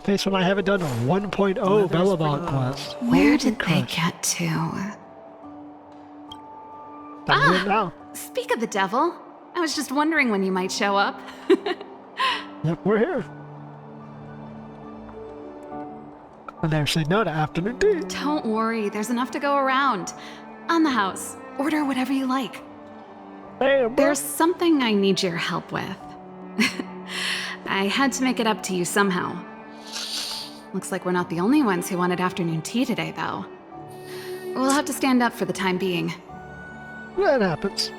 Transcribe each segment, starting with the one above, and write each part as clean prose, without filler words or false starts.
face when I haven't done a 1.0 Belobog quest. Where did they get to? I'm here now. Speak of the devil, I was just wondering when you might show up. Yep, we're here. I never say no to afternoon tea. Don't worry, there's enough to go around. On the house, order whatever you like. Damn, bro. There's something I need your help with. I had to make it up to you somehow. Looks like we're not the only ones who wanted afternoon tea today, though. We'll have to stand up for the time being. That happens.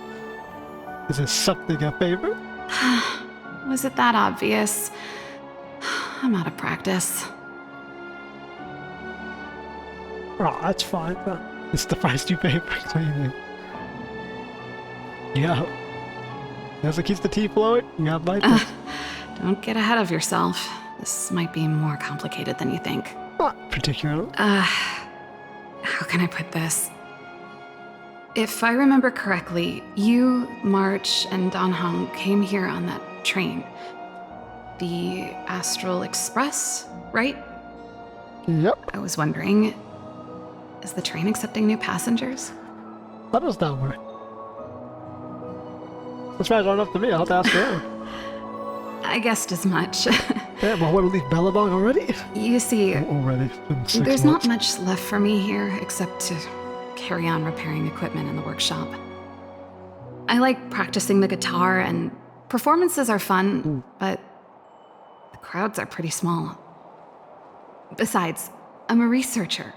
Is this something a favor? Was it that obvious? I'm out of practice. Oh, that's fine. It's the price you pay for cleaning. Yeah. As it keeps the tea flowing, you got my tip. Don't get ahead of yourself. This might be more complicated than you think. Not particularly. How can I put this? If I remember correctly, you, March, and Don Hong came here on that train. The Astral Express, right? Yep. I was wondering, is the train accepting new passengers? How does that work? This guy's not up to me. I'll have to ask her. I guessed as much. Damn, well, what, we leave Belobog already? You see, Already. It's been 6 there's months. not much left for me here except to carry on repairing equipment in the workshop. I like practicing the guitar, and performances are fun, but the crowds are pretty small. Besides, I'm a researcher.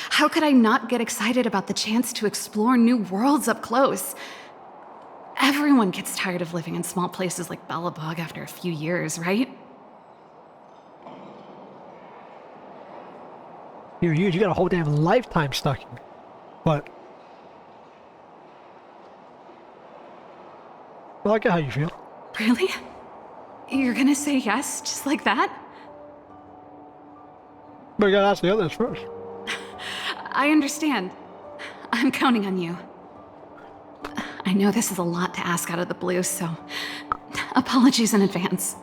How could I not get excited about the chance to explore new worlds up close? Everyone gets tired of living in small places like Belobog after a few years, right? You got a whole damn lifetime stuck here. But well, I get how you feel. Really? You're gonna say yes, just like that? But you gotta ask the others first. I understand. I'm counting on you. I know this is a lot to ask out of the blue, so apologies in advance.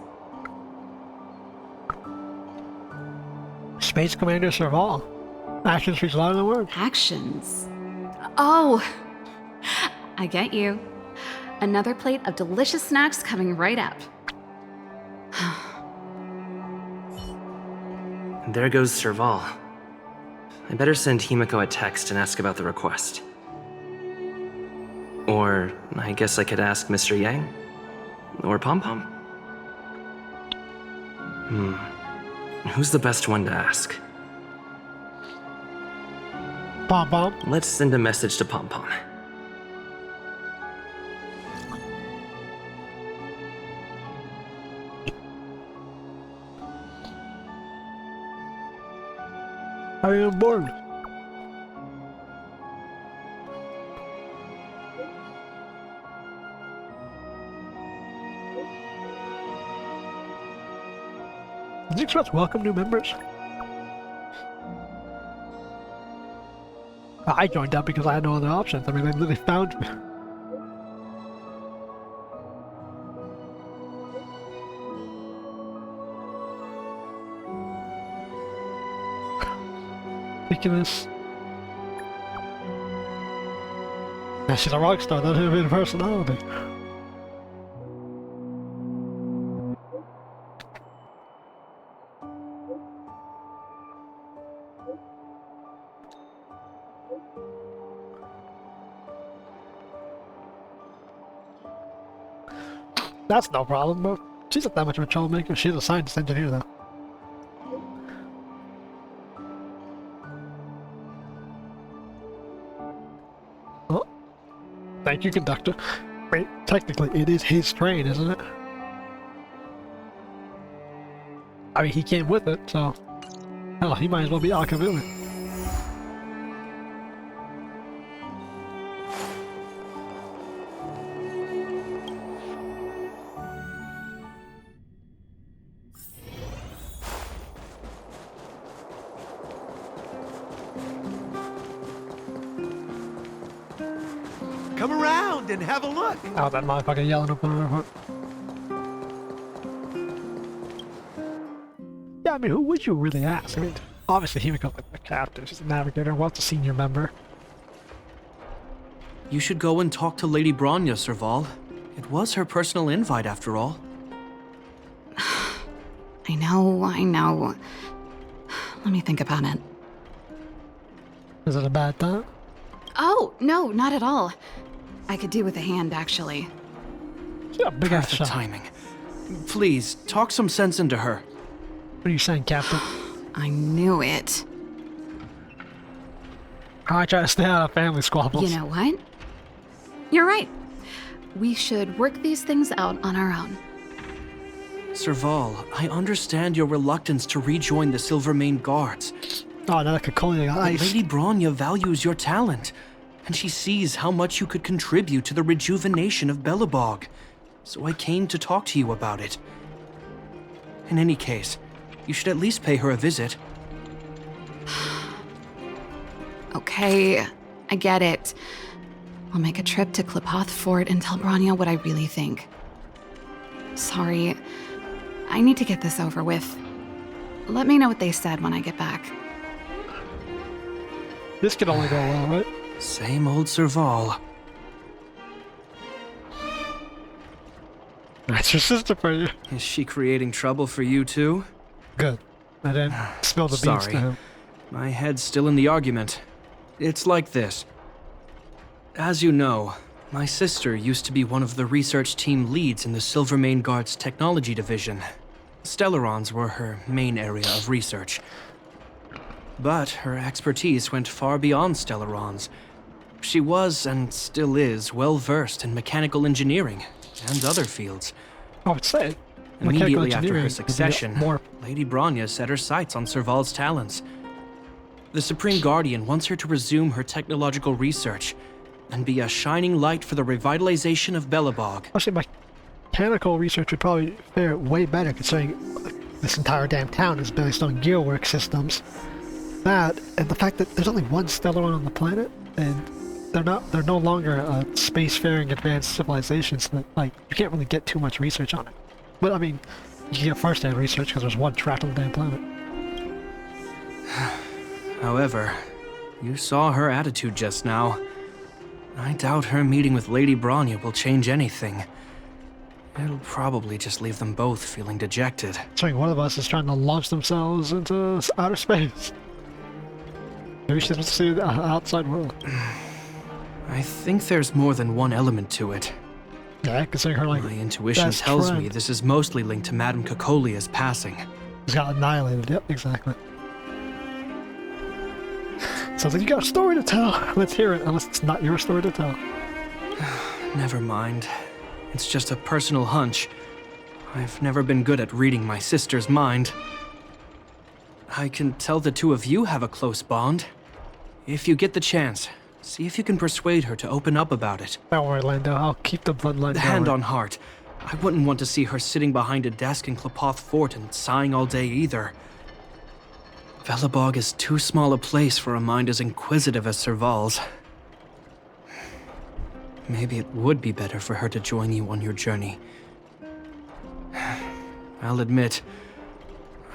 Space Commander Serval. Action speaks louder than words. Actions? Oh, I get you. Another plate of delicious snacks coming right up. There goes Serval. I better send 𝐏𝐿𝐼𝐿 a text and ask about the request. Or I guess I could ask Mr. Yang? Or Pom Pom? Who's the best one to ask? Pom Pom. Let's send a message to Pom Pom. Are you on board? Did the Express welcome new members? I joined up because I had no other options. I mean, they literally found me. Ridiculous. Yeah, she's a rock star, doesn't have any personality. That's no problem, but she's not that much of a troublemaker. She's a scientist engineer, though. Oh. Thank you, conductor. Wait, technically, it is his train, isn't it? I mean, he came with it, so... Hell, he might as well be 𝐂𝐿𝐼𝐿. Come around and have a look. Oh, that motherfucker yelling up on her. Yeah, I mean, who would you really ask? I mean, obviously 𝐿𝐴𝐻𝐿𝐼, like the captain, she's the navigator, what's the senior member? You should go and talk to Lady Bronya, Serval. It was her personal invite, after all. I know. Let me think about it. Is it a bad time? Oh, no, not at all. I could do with a hand, actually. Yeah, big ass Perfect shot. timing. Please, talk some sense into her. What are you saying, Captain? I knew it. I try to stay out of family squabbles. You know what? You're right. We should work these things out on our own. Serval, I understand your reluctance to rejoin the Silvermane Guards. Oh, another 𝐂𝐿𝐼 But ice. Lady Bronya values your talent, and she sees how much you could contribute to the rejuvenation of Belobog. So I came to talk to you about it. In any case, you should at least pay her a visit. Okay, I get it. I'll make a trip to 𝐿𝐴𝐻 Fort and tell Bronya what I really think. Sorry, I need to get this over with. Let me know what they said when I get back. This could only go well, right? Same old Serval. That's your sister for you. Is she creating trouble for you too? Good. I didn't spill the beans to Sorry. him. My head's still in the argument. It's like this. As you know, my sister used to be one of the research team leads in the Silvermane Guards Technology Division. Stellarons were her main area of research. But her expertise went far beyond Stellarons. She was, and still is, well versed in mechanical engineering and other fields. I would say. Immediately after engineering her would be succession, more. Lady Bronya set her sights on Serval's talents. The Supreme Guardian wants her to resume her technological research and be a shining light for the revitalization of Belobog. Actually, mechanical research would probably fare way better considering this entire damn town is based on gearwork systems. That, and the fact that there's only one Stellaron on the planet, and they're no longer a spacefaring advanced civilization, so that, like, you can't really get too much research on it. But I mean, you can get first-hand research because there's one trapped on the damn planet. However, you saw her attitude just now. I doubt her meeting with Lady Bronya will change anything. It'll probably just leave them both feeling dejected. So one of us is trying to launch themselves into outer space. Maybe she doesn't see the outside world. I think there's more than one element to it. Yeah, considering her, like, My intuition best tells friend me this is mostly linked to Madame 𝐂𝐿𝐼's passing. He's got annihilated. Yep, exactly. Sounds like you got a story to tell. Let's hear it, unless it's not your story to tell. Never mind. It's just a personal hunch. I've never been good at reading my sister's mind. I can tell the two of you have a close bond. If you get the chance, see if you can persuade her to open up about it. Don't worry, Landau. I'll keep the bloodline Hand going. on heart, I wouldn't want to see her sitting behind a desk in 𝐿𝐴𝐻 Fort and sighing all day either. Belobog is too small a place for a mind as inquisitive as Serval's. Maybe it would be better for her to join you on your journey. I'll admit,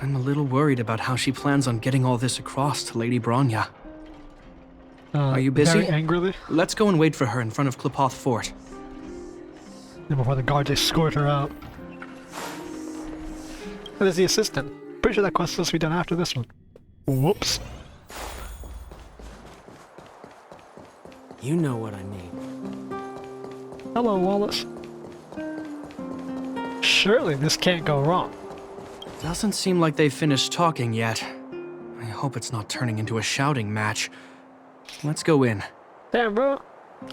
I'm a little worried about how she plans on getting all this across to Lady Bronya. Are you busy? Very angrily. Let's go and wait for her in front of 𝐿𝐴𝐻 Fort. Then before the guards escort her out. That is the assistant. Pretty sure that quest is supposed to be done after this one. Whoops. You know what I mean. Hello, Wallace. Surely this can't go wrong. Doesn't seem like they've finished talking yet. I hope it's not turning into a shouting match. Let's go in. Damn, bro.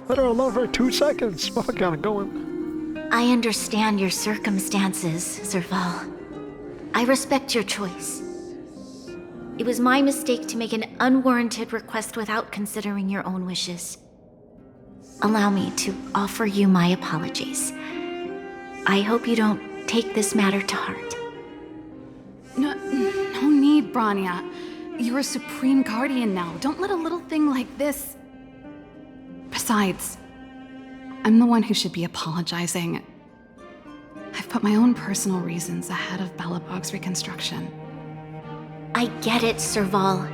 Let her alone for 2 seconds. Motherfucker got it going. I understand your circumstances, Serval. I respect your choice. It was my mistake to make an unwarranted request without considering your own wishes. Allow me to offer you my apologies. I hope you don't take this matter to heart. No need, Bronya. You're a Supreme Guardian now. Don't let a little thing like this... Besides, I'm the one who should be apologizing. I've put my own personal reasons ahead of Belobog's reconstruction. I get it, Serval.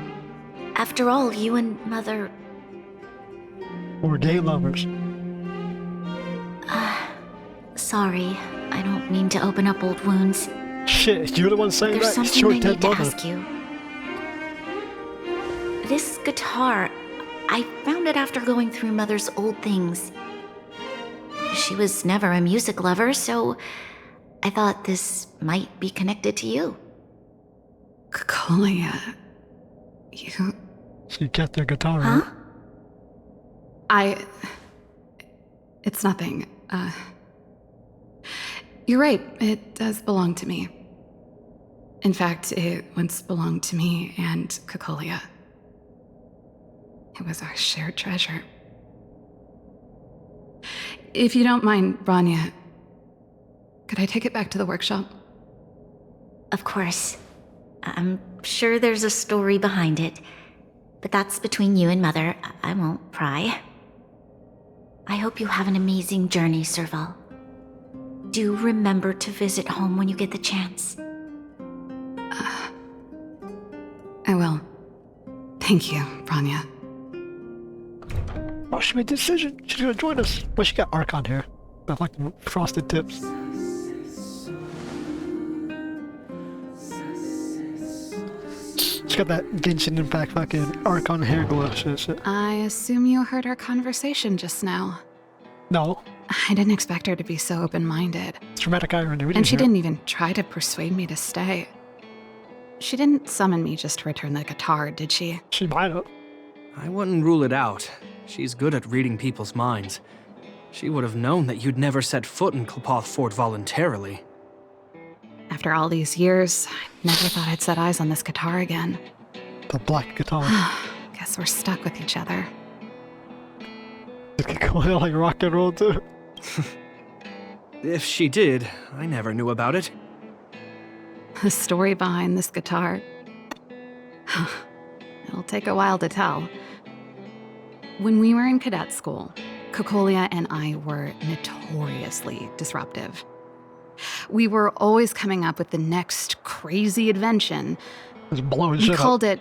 After all, you and Mother... Or gay lovers. Sorry, I don't mean to open up old wounds. Shit, you're the one saying There's that? something I Short dead need to mother. ask you. This guitar, I found it after going through Mother's old things. She was never a music lover, so I thought this might be connected to you. 𝐂𝐿𝐼𝐴, you... She kept her guitar, Huh? right? It's nothing. You're right, it does belong to me. In fact, it once belonged to me and 𝐂𝐿𝐼𝐴. It was our shared treasure. If you don't mind, Rania, could I take it back to the workshop? Of course. I'm sure there's a story behind it, but that's between you and Mother. I won't pry. I hope you have an amazing journey, Serval. Do remember to visit home when you get the chance. I will. Thank you, Rania. Oh, she made the decision. She's gonna join us. Well, she got Archon here. But like frosted tips. She's got that Genshin Impact fucking Archon hair glow shit. I assume you heard our conversation just now. No. I didn't expect her to be so open-minded. It's dramatic irony. We And she hear it. didn't even try to persuade me to stay. She didn't summon me just to return the guitar, did she? She might have. I wouldn't rule it out. She's good at reading people's minds. She would have known that you'd never set foot in 𝐾𝐿𝐼 Fort voluntarily. After all these years, I never thought I'd set eyes on this guitar again. The black guitar. Guess we're stuck with each other. It could go out like rock and roll too. If she did, I never knew about it. The story behind this guitar. It'll take a while to tell. When we were in cadet school, 𝐂𝐿𝐼𝐴 and I were notoriously disruptive. We were always coming up with the next crazy invention. It's blowing We shit called up. it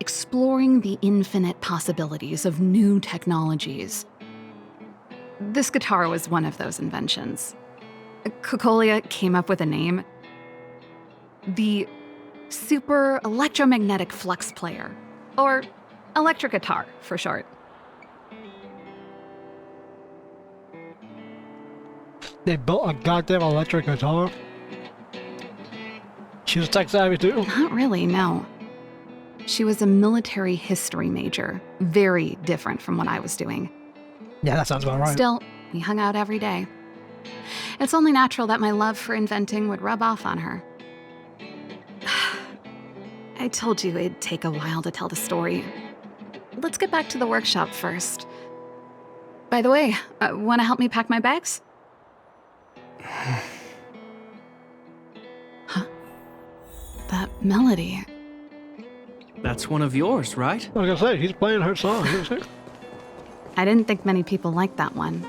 exploring the infinite possibilities of new technologies. This guitar was one of those inventions. 𝐂𝐿𝐼𝐴 came up with a name. The Super Electromagnetic Flux Player, or electric guitar for short. They built a goddamn electric guitar. She was tech savvy too. Not really, no. She was a military history major, very different from what I was doing. Yeah, that sounds about right. Still, we hung out every day. It's only natural that my love for inventing would rub off on her. I told you it'd take a while to tell the story. Let's get back to the workshop first. By the way, want to help me pack my bags? Huh? That melody. That's one of yours, right? I was gonna say, he's playing her song. I didn't think many people liked that one.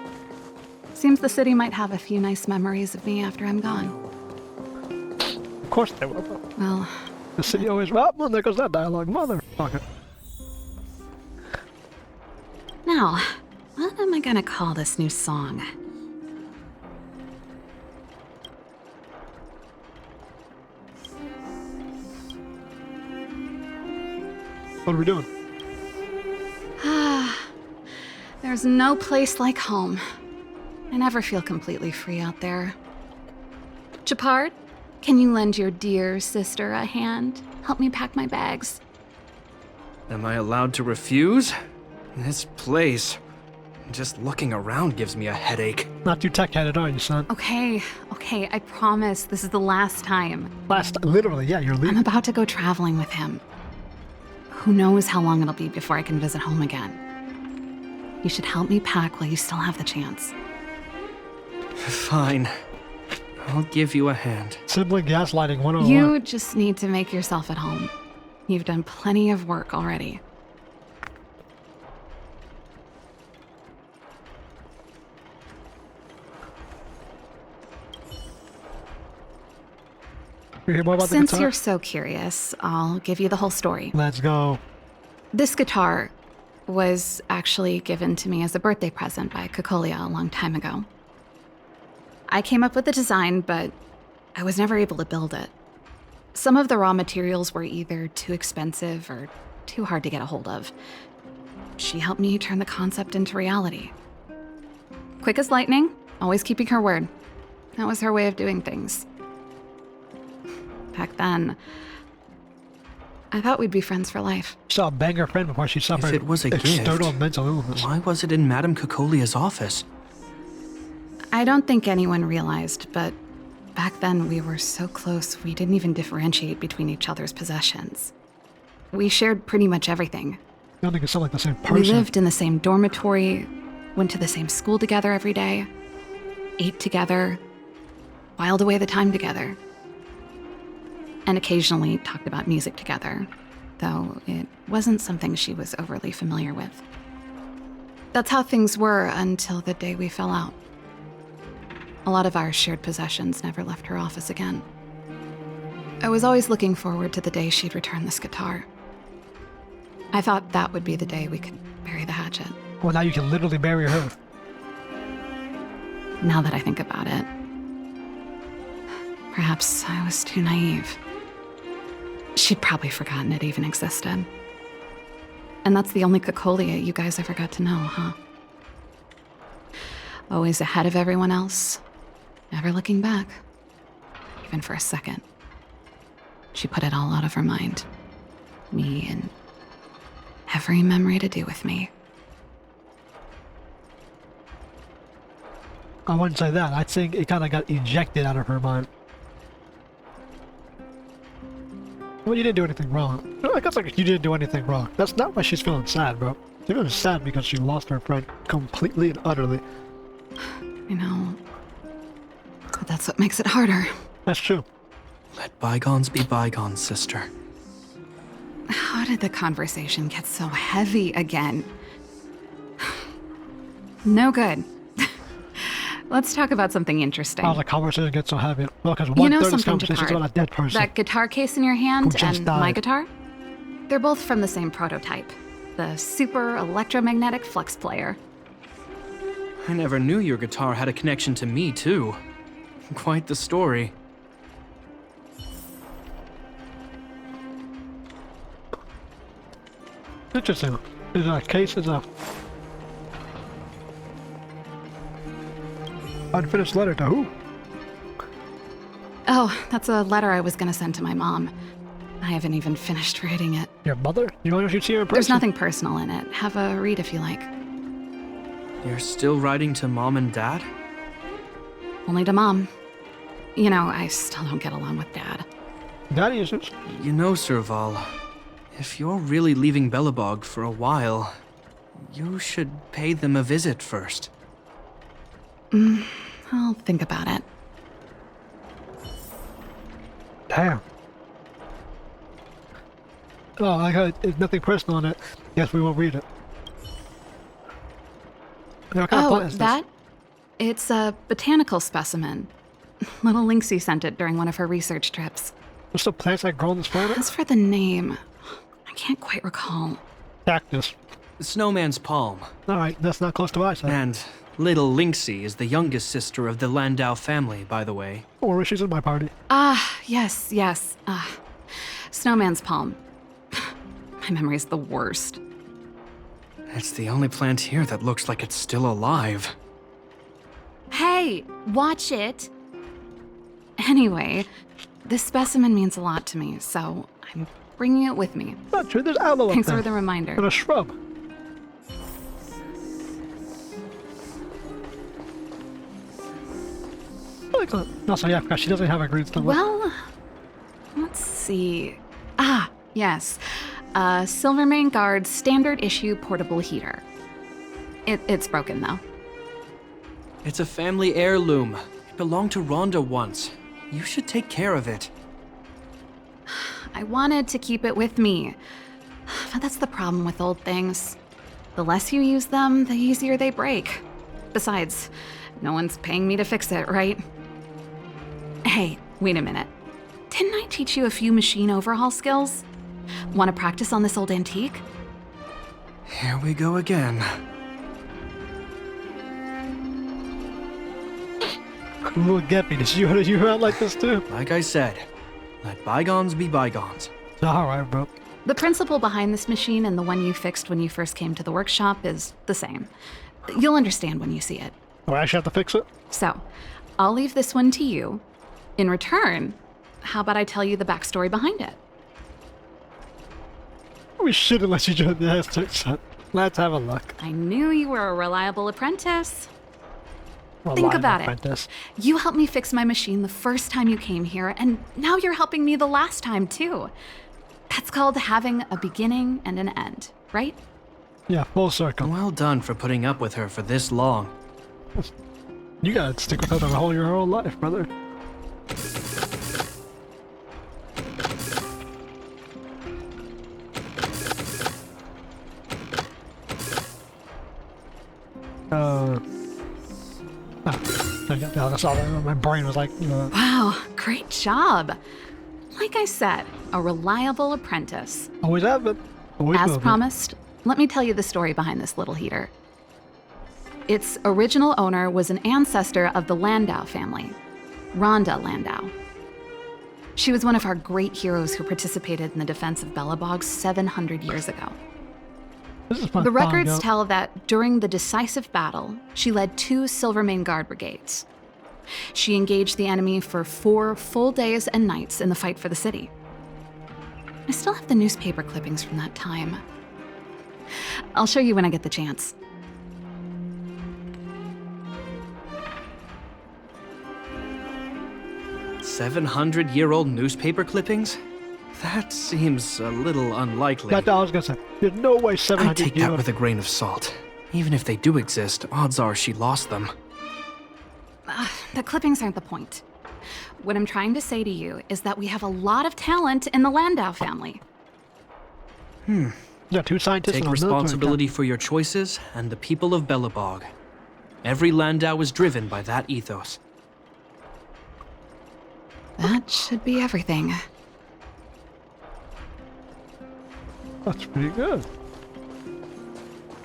Seems the city might have a few nice memories of me after I'm gone. Of course they will. Well, The city always, well, there goes that dialogue, motherfucker. now, what am I gonna call this new song? What are we doing? There's no place like home. I never feel completely free out there. Gepard, can you lend your dear sister a hand? Help me pack my bags. Am I allowed to refuse? This place, just looking around gives me a headache. Not too tech-headed, are you, son? Okay, I promise this is the last time. Literally, yeah, you're I'm leaving. about to go traveling with him. Who knows how long it'll be before I can visit home again. You should help me pack while you still have the chance. Fine. I'll give you a hand. Sibling gaslighting 101. You just need to make yourself at home. You've done plenty of work already. You hear more about the Since guitar? you're so curious, I'll give you the whole story. Let's go. This guitar was actually given to me as a birthday present by 𝐂𝐿𝐼𝐿 a long time ago. I came up with the design, but I was never able to build it. Some of the raw materials were either too expensive or too hard to get a hold of. She helped me turn the concept into reality. Quick as lightning, always keeping her word. That was her way of doing things. Back then, I thought we'd be friends for life. She saw a banger friend before she suffered If it was a external gift, mental illness. why was it in Madame 𝐂𝐿𝐼𝐿's office? I don't think anyone realized, but back then we were so close we didn't even differentiate between each other's possessions. We shared pretty much everything. You don't think it sound like the same person. We lived in the same dormitory, went to the same school together every day, ate together, whiled away the time together, and occasionally talked about music together, though it wasn't something she was overly familiar with. That's how things were until the day we fell out. A lot of our shared possessions never left her office again. I was always looking forward to the day she'd return this guitar. I thought that would be the day we could bury the hatchet. Well, now you can literally bury her. Now that I think about it, perhaps I was too naive. She'd probably forgotten it even existed. And that's the only 𝐂𝐿𝐼𝐿 you guys ever got to know, huh? Always ahead of everyone else, never looking back, even for a second. She put it all out of her mind. Me and every memory to do with me. I wouldn't say that. I think it kind of got ejected out of her mind. Well, you didn't do anything wrong. I guess like you didn't do anything wrong. That's not why she's feeling sad, bro. She's feeling sad because she lost her friend completely and utterly. You know, but that's what makes it harder. That's true. Let bygones be bygones, sister. How did the conversation get so heavy again? No good. Let's talk about something interesting. How the conversation gets so heavy. Well, because You know one-third of this something, conversation is Gepard? about a dead person. That guitar case in your hand Who just and my died. guitar? They're both from the same prototype. The super electromagnetic flux player. I never knew your guitar had a connection to me, too. Quite the story. Interesting. Is a case is a unfinished letter to who? Oh, that's a letter I was gonna send to my mom. I haven't even finished reading it. Your mother? You want to see her in person? There's nothing personal in it. Have a read if you like. You're still writing to Mom and Dad? Only to Mom. You know, I still don't get along with Dad. Daddy isn't. You know, Serval, if you're really leaving Belobog for a while, you should pay them a visit first. I'll think about it. Damn. Oh, I got there's nothing personal in it. Yes, we won't read it. What kind of Oh, plant is that? It's a botanical specimen. Little 𝐿𝐼𝐿 sent it during one of her research trips. this? What's the plants that grow on this planet? As for the name, I can't quite recall. Cactus. Snowman's palm. Alright, that's not close to my side. And little 𝐿𝐼𝐿 is the youngest sister of the Landau family, by the way. Or she's in my party. Yes. Snowman's palm. My memory's the worst. It's the only plant here that looks like it's still alive. Hey, watch it! Anyway, this specimen means a lot to me, so I'm bringing it with me. Not true, there's aloe up Thanks there. for the reminder. And a shrub. No, so yeah, because she doesn't have a green stomach. Well, let's see. Yes. 𝐿𝐼𝐿𝐼𝐿 Guard's standard issue portable heater. It's broken, though. It's a family heirloom. It belonged to Rhonda once. You should take care of it. I wanted to keep it with me. But that's the problem with old things. The less you use them, the easier they break. Besides, no one's paying me to fix it, right? Hey, wait a minute. Didn't I teach you a few machine overhaul skills? Want to practice on this old antique? Here we go again. Little Gepard, did you out like this too? Like I said, let bygones be bygones. Alright, bro. The principle behind this machine and the one you fixed when you first came to the workshop is the same. You'll understand when you see it. Oh, I actually have to fix it? So, I'll leave this one to you. In return, how about I tell you the backstory behind it? We should unless you join the Aztec set. Let's have a look. I knew you were a reliable apprentice. Think Reliable about apprentice. it. You helped me fix my machine the first time you came here, and now you're helping me the last time, too. That's called having a beginning and an end, right? Yeah, full circle. Well done for putting up with her for this long. You gotta stick with her your whole life, brother. That's all. My brain was like, Wow, great job. Like I said, a reliable apprentice. always have been. Always As will be. promised, let me tell you the story behind this little heater. Its original owner was an ancestor of the Landau family, Rhonda Landau. She was one of our great heroes who participated in the defense of Belobog 700 years ago. This is my The records thong, yo. tell that during the decisive battle, she led 2 Silvermane Guard brigades. She engaged the enemy for 4 full days and nights in the fight for the city. I still have the newspaper clippings from that time. I'll show you when I get the chance. $700-year-old newspaper clippings? That seems a little unlikely. That's what I was gonna say. There's no way I'd 700 take that years. with a grain of salt. Even if they do exist, odds are she lost them. The clippings aren't the point. What I'm trying to say to you is that we have a lot of talent in the Landau family. Yeah, 2 scientists Take and a military responsibility for your choices and the people of Belobog. Every Landau is driven by that ethos. That should be everything. captain. That's pretty good.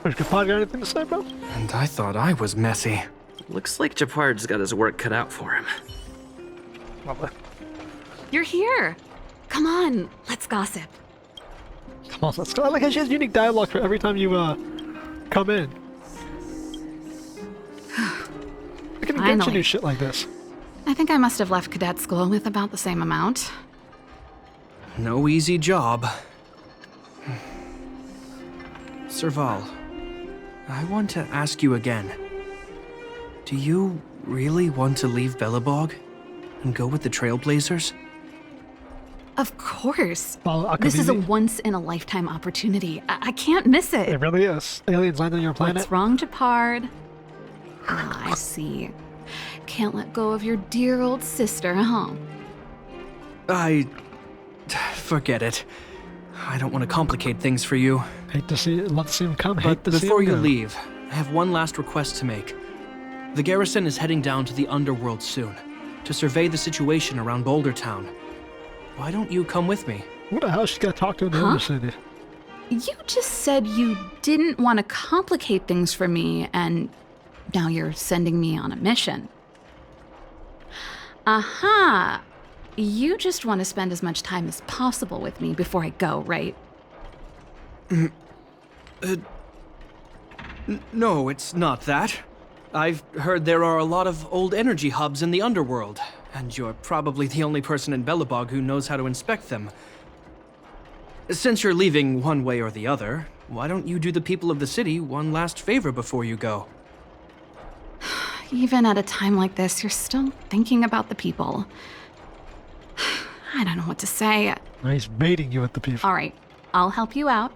Has Gepard got anything to say, bro? And I thought I was messy. Looks like Gepard's got his work cut out for him. Lovely. You're here. Come on, let's gossip. Come on, let's go. I like how she has unique dialogue for every time you come in. I can get you Finally. do shit like this. I think I must have left cadet school with about the same amount. No easy job. Serval, I want to ask you again. Do you really want to leave Belobog and go with the Trailblazers? Of course. Well, This is a once-in-a-lifetime opportunity. I can't miss it. It really is. Aliens land on your planet. What's wrong, Gepard? Ah, I see. Can't let go of your dear old sister, huh? Forget it. I don't want to complicate things for you. Hate to see it. Love to see him come. Hate But to see before him you go. leave, I have one last request to make. The garrison is heading down to the Underworld soon to survey the situation around Boulder Town. Why don't you come with me? What the hell? She's got to talk to in the other city. You just said you didn't want to complicate things for me, and now you're sending me on a mission. Aha! You just want to spend as much time as possible with me before I go, right? No, it's not that. I've heard there are a lot of old energy hubs in the Underworld, and you're probably the only person in Belobog who knows how to inspect them. Since you're leaving one way or the other, why don't you do the people of the city one last favor before you go? Even at a time like this, you're still thinking about the people. I don't know what to say. He's baiting you with the people. All right, I'll help you out.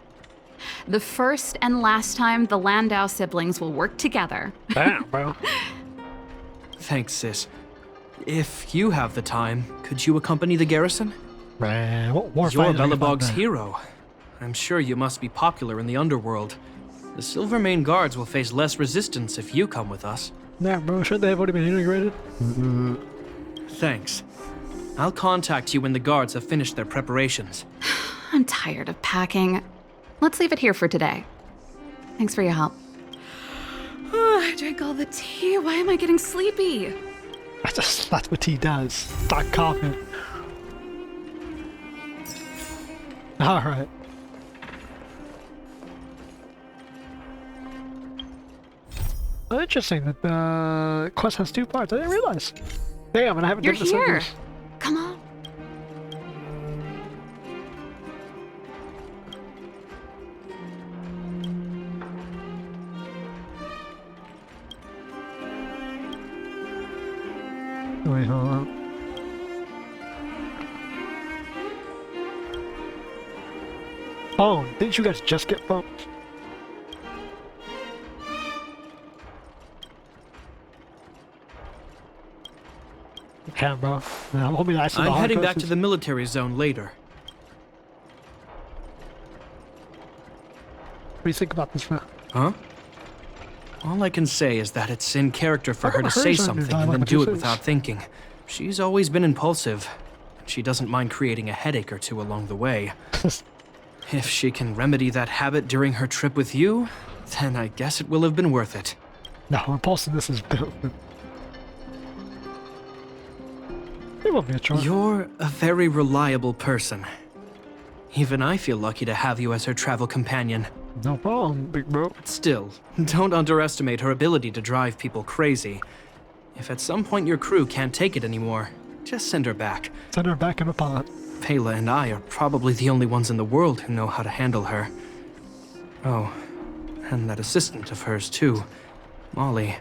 The first and last time the Landau siblings will work together. Damn, bro. Thanks, sis. If you have the time, could you accompany the garrison? Man, what war You're fighters are you Belobog's fighting? hero. I'm sure you must be popular in the Underworld. The Silvermane Guards will face less resistance if you come with us. Nah, bro, shouldn't they have already been integrated? Thanks. I'll contact you when the guards have finished their preparations. I'm tired of packing. Let's leave it here for today. Thanks for your help. I drank all the tea. Why am I getting sleepy? That's what tea does. Start coughing. Alright. Interesting that the quest has 2 parts. I didn't realize. Damn, and I haven't You're done this here. English. Come on. Wait, hold on. Phone. Didn't you guys just get phones? Can, bro. Yeah, I'm hoping I see the I'm hard heading back to questions. the military zone later. What do you think about this, man? Huh? All I can say is that it's in character for I her to never say heard something something I and like then what do this it is. without thinking. She's always been impulsive. She doesn't mind creating a headache or two along the way. If she can remedy that habit during her trip with you, then I guess it will have been worth it. No, impulsiveness is built. It won't be a chore. You're a very reliable person. Even I feel lucky to have you as her travel companion. No problem, big bro. Still, don't underestimate her ability to drive people crazy. If at some point your crew can't take it anymore, just send her back. Send her back in the pot. Pela and I are probably the only ones in the world who know how to handle her. Oh, and that assistant of hers too, Molly.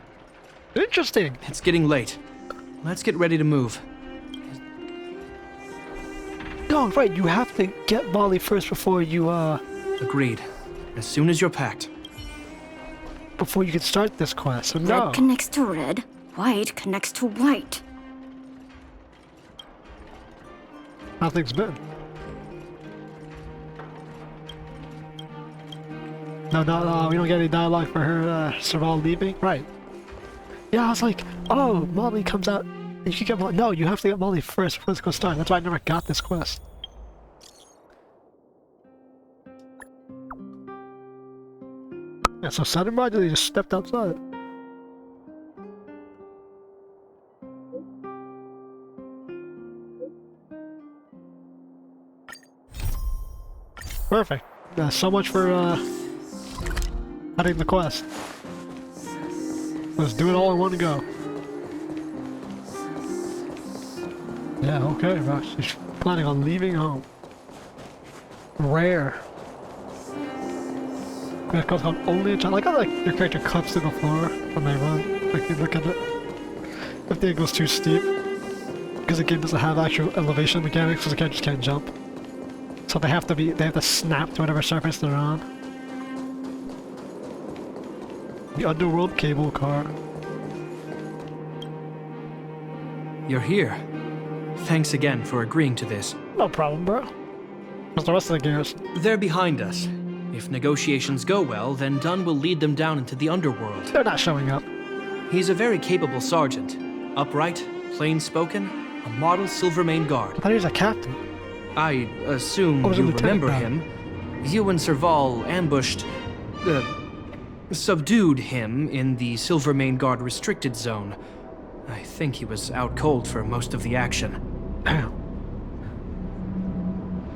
Interesting. It's getting late. Let's get ready to move. No, right, you have to get Molly first before you, Agreed. As soon as you're packed. before you can start this quest, so no. Red connects to red, white connects to white. Nothing's been. No, we don't get any dialogue for her, Serval leaving? Right. Yeah, I was like, oh, Molly comes out, you can get Molly. No, you have to get Molly first before this quest starts. That's why I never got this quest. Yeah, so suddenly they just stepped outside. Perfect. So much for cutting the quest. Let's do it all in one go. Yeah, okay, bro. She's planning on leaving home. Rare. It goes on only a child. Like how like your character cuts to the floor when they run. Like you look at it. If the angle's too steep. Because the game doesn't have actual elevation mechanics, so the characters can't jump. So they have to snap to whatever surface they're on. The Underworld cable car. You're here. Thanks again for agreeing to this. No problem, bro. What's the rest of the gears? They're behind us. If negotiations go well, then Dunn will lead them down into the Underworld. They're not showing up. He's a very capable sergeant. Upright, plain-spoken, a model Silvermane Guard. I thought he was a captain. I assume Oh, was it you Lieutenant remember Dan? him. You and Serval ambushed... subdued him in the Silvermane Guard restricted zone. I think he was out cold for most of the action. Damn.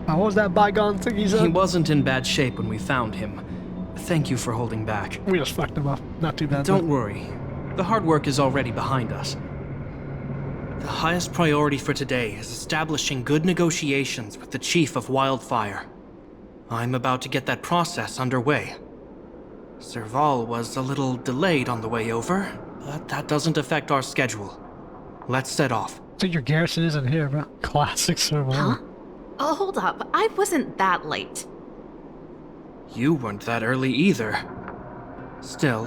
What was that bygone thing he said? He wasn't in bad shape when we found him. Thank you for holding back. We just fucked him up. Not too bad. Don't worry. The hard work is already behind us. The highest priority for today is establishing good negotiations with the Chief of Wildfire. I'm about to get that process underway. Serval was a little delayed on the way over, but that doesn't affect our schedule. Let's set off. So your garrison isn't here, bro. Classic Serval. Huh? Oh, hold up. I wasn't that late. You weren't that early either. Still,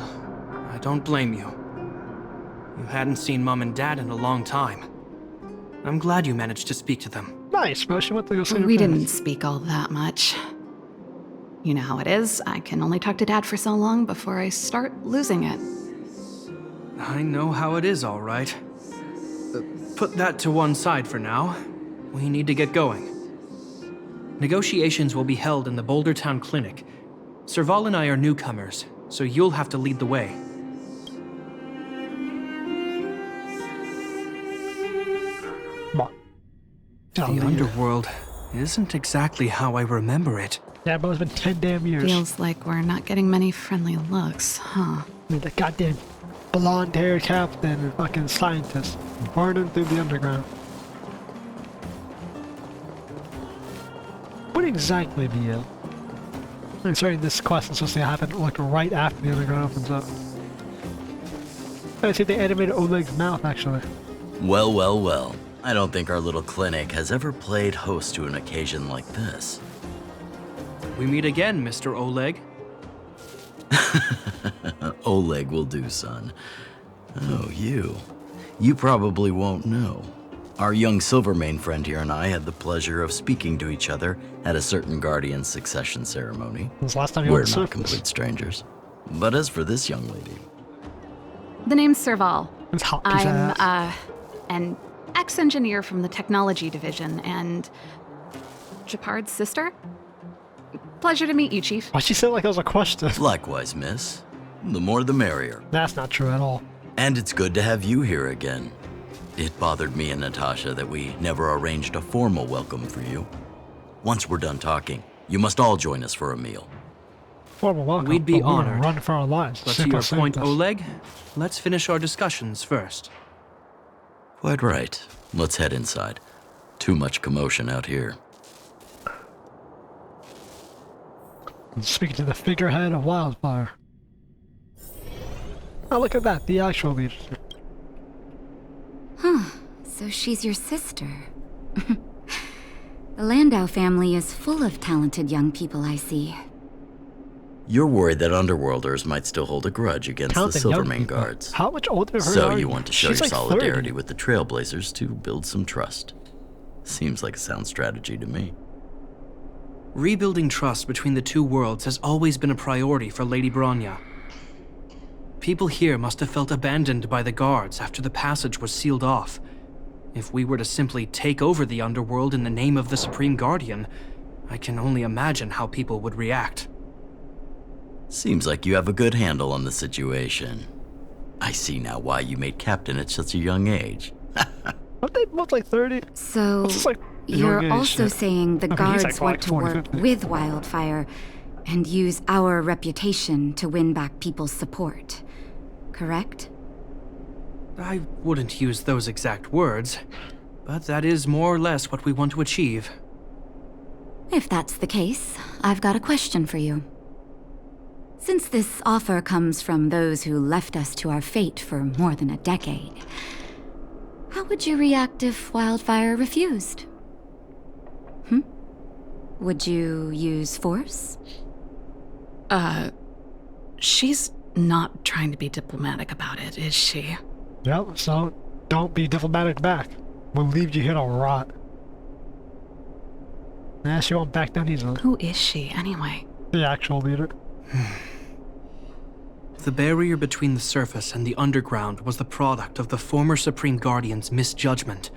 I don't blame you. You hadn't seen Mom and Dad in a long time. I'm glad you managed to speak to them. Nice, bro. She went to go see her We parents. didn't speak all that much. You know how it is. I can only talk to Dad for so long before I start losing it. I know how it is, all right. Put that to one side for now. we need to get going. Negotiations will be held in the Boulder Town Clinic. Serval and I are newcomers, so you'll have to lead the way. The Underworld isn't exactly how I remember it. Yeah, but it's been 10 damn years. Feels like we're not getting many friendly looks, huh? I mean, the goddamn blonde-haired captain and fucking scientist burning through the underground. What exactly, Mia? I'm sorry, this quest is supposed to happen like right after the underground opens up. I see they animated Oleg's mouth, actually. Well, well, well. I don't think our little clinic has ever played host to an occasion like this. We meet again, Mr. Oleg. Oleg will do, son. Oh, you. You probably won't know. Our young Silvermane friend here and I had the pleasure of speaking to each other at a certain Guardian succession ceremony. This last time you We're went not surface. complete strangers. But as for this young lady... The name's Serval. It's hot piece of I'm, ass. an ex-engineer from the technology division and Gepard's sister. Pleasure to meet you, Chief. Why'd she say it like that was a question? Likewise, miss. The more the merrier. That's not true at all. And it's good to have you here again. It bothered me and Natasha that we never arranged a formal welcome for you. Once we're done talking, you must all join us for a meal. Formal welcome. We'd be but we're gonna honored. run for our lives. But to Simple your point, sentence. Oleg, let's finish our discussions first. Quite right. Let's head inside. Too much commotion out here. Speaking to the figurehead of Wildfire. Oh, look at that, the actual leadership. So she's your sister. The Landau family is full of talented young people, I see. You're worried that Underworlders might still hold a grudge against the Talented young Silvermane people. guards. How much older are her? So are you want to show She's your like solidarity 30. with the Trailblazers to build some trust. Seems like a sound strategy to me. Rebuilding trust between the two worlds has always been a priority for Lady Bronya. People here must have felt abandoned by the guards after the passage was sealed off. If we were to simply take over the Underworld in the name of the Supreme Guardian, I can only imagine how people would react. Seems like you have a good handle on the situation. I see now why you made captain at such a young age. Aren't they both like 30? So It's just like you're young age also shit. saying the I mean, he's guards like want to 40, work 50. with Wildfire and use our reputation to win back people's support, correct? I wouldn't use those exact words, but that is more or less what we want to achieve. If that's the case, I've got a question for you. Since this offer comes from those who left us to our fate for more than a decade, how would you react if Wildfire refused? Would you use force? She's not trying to be diplomatic about it, is she? Yep, so don't be diplomatic back. We'll leave you here to rot. Nah, she won't back down easily. Who is she, anyway? The actual leader. The barrier between the surface and the underground was the product of the former Supreme Guardian's misjudgment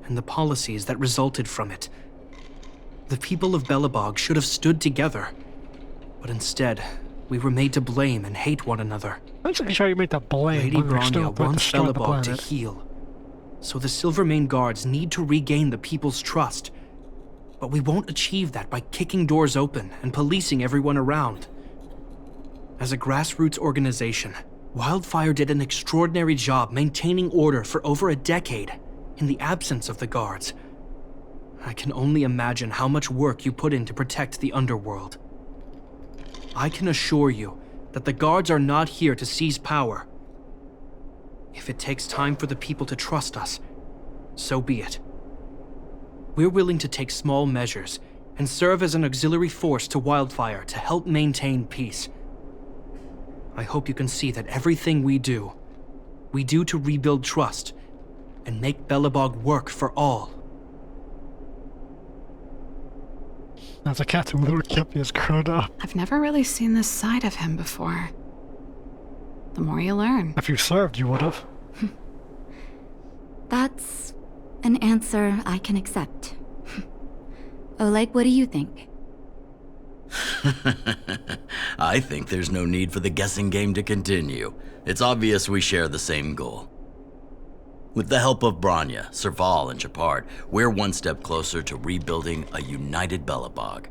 and the policies that resulted from it. The people of Belobog should have stood together, but instead, we were made to blame and hate one another. I'm just sure you made the blame. Lady when they're still Bronya wants destroying the Belobog to planet. heal, so the Silvermane guards need to regain the people's trust. But we won't achieve that by kicking doors open and policing everyone around. As a grassroots organization, Wildfire did an extraordinary job maintaining order for over a decade in the absence of the guards. I can only imagine how much work you put in to protect the Underworld. I can assure you that the guards are not here to seize power. If it takes time for the people to trust us, so be it. We're willing to take small measures and serve as an auxiliary force to Wildfire to help maintain peace. I hope you can see that everything we do to rebuild trust and make Belobog work for all. As a cat who literally kept me as grown up. I've never really seen this side of him before. The more you learn. If you served, you would have. That's An answer I can accept. Oleg, what do you think? I think there's no need for the guessing game to continue. It's obvious we share the same goal. With the help of Bronya, Serval, and Gepard, we're one step closer to rebuilding a united Belobog.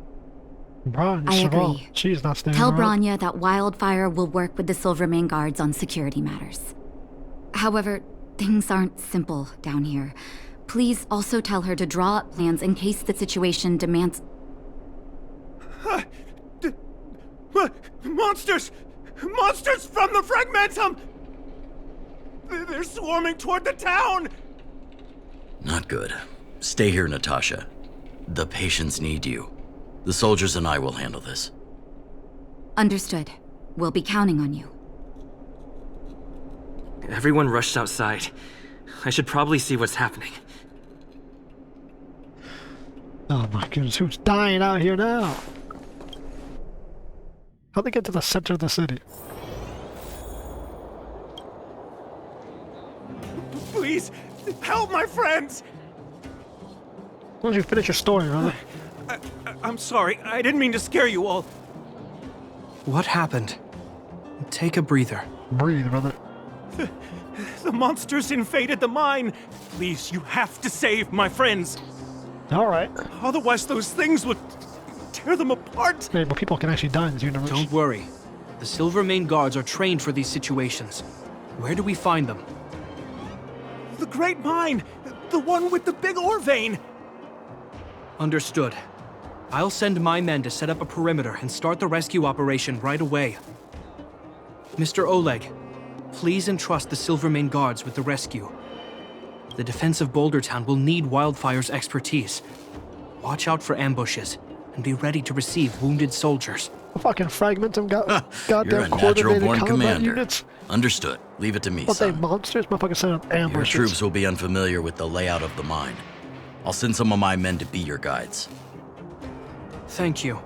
I agree. She's not staying Tell around. Bronya that Wildfire will work with the Silvermane guards on security matters. However, things aren't simple down here. Please also tell her to draw up plans in case the situation demands... Monsters! Monsters from the Fragmentum! They're swarming toward the town! Not good. Stay here, Natasha. The patients need you. The soldiers and I will handle this. Understood. We'll be counting on you. Everyone rushed outside. I should probably see what's happening. Oh my goodness, who's dying out here now? How'd they get to the center of the city? Please, help my friends! Why don't you finish your story, brother? I'm sorry, I didn't mean to scare you all. What happened? Take a breather. Breathe, brother. The monsters invaded the mine. Please, you have to save my friends. Alright. Otherwise, those things would tear them apart. Hey, but people can actually die in this universe. Don't worry. The Silvermane guards are trained for these situations. Where do we find them? The Great Mine! The one with the big ore vein! Understood. I'll send my men to set up a perimeter and start the rescue operation right away. Mr. Oleg, please entrust the Silvermane guards with the rescue. The defense of Boulder Town will need Wildfire's expertise. Watch out for ambushes and be ready to receive wounded soldiers. The fucking Fragmentum got You're goddamn a natural coordinated born combat commander. units. Understood. Leave it to me, What, they son. monsters? Motherfuckers set up Your ambushes. troops will be unfamiliar with the layout of the mine. I'll send some of my men to be your guides. Thank you.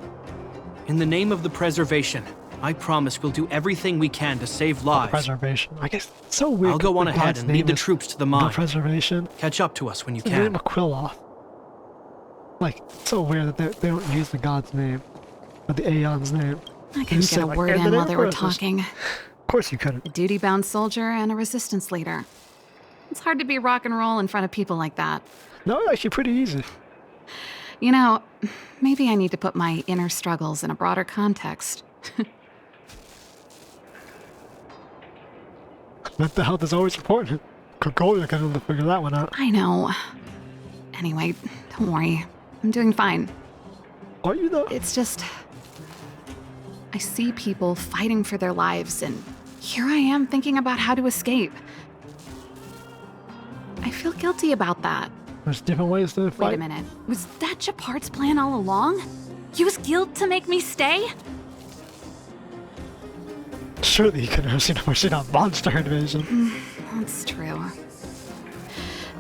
In the name of the preservation, I promise we'll do everything we can to save lives. Preservation. I guess it's so weird. I'll go on the ahead god's and name lead the is troops to the The mine. preservation. Catch up to us when you The name can. of Quilloff. Like, it's so weird that they don't use the god's name. Or the Aeon's name. I couldn't Just get say, a like, word "And in the while they were Emperor's just-" talking. Of course you couldn't. A duty-bound soldier and a resistance leader. It's hard to be rock and roll in front of people like that. No, actually pretty easy. You know, maybe I need to put my inner struggles in a broader context. Mental health is always important. Kogoya can figure that one out. I know. Anyway, don't worry. I'm doing fine. Are you though? It's just... I see people fighting for their lives, and here I am thinking about how to escape. I feel guilty about that. There's different ways to fight. Wait a minute. Was that Gepard's plan all along? Use guilt to make me stay? Surely you could have seen a monster invasion. That's true.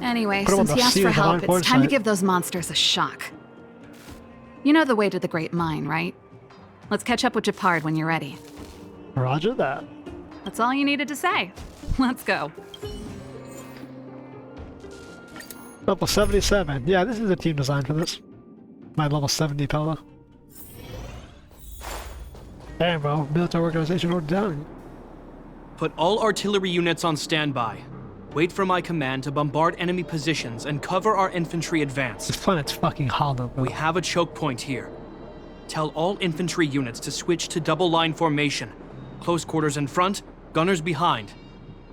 Anyway, Put him on since the he asked scene for of the help, line it's time to site. give those monsters a shock. You know the way to the Great Mine, right? Let's catch up with Gepard when you're ready. Roger that. That's all you needed to say. Let's go. Level 77. Yeah, this is a team design for this. My level 70 Pella. Damn, bro. Military organization ordered down. Put all artillery units on standby. Wait for my command to bombard enemy positions and cover our infantry advance. This planet's fucking hollow, bro. We have a choke point here. Tell all infantry units to switch to double line formation. Close quarters in front, gunners behind.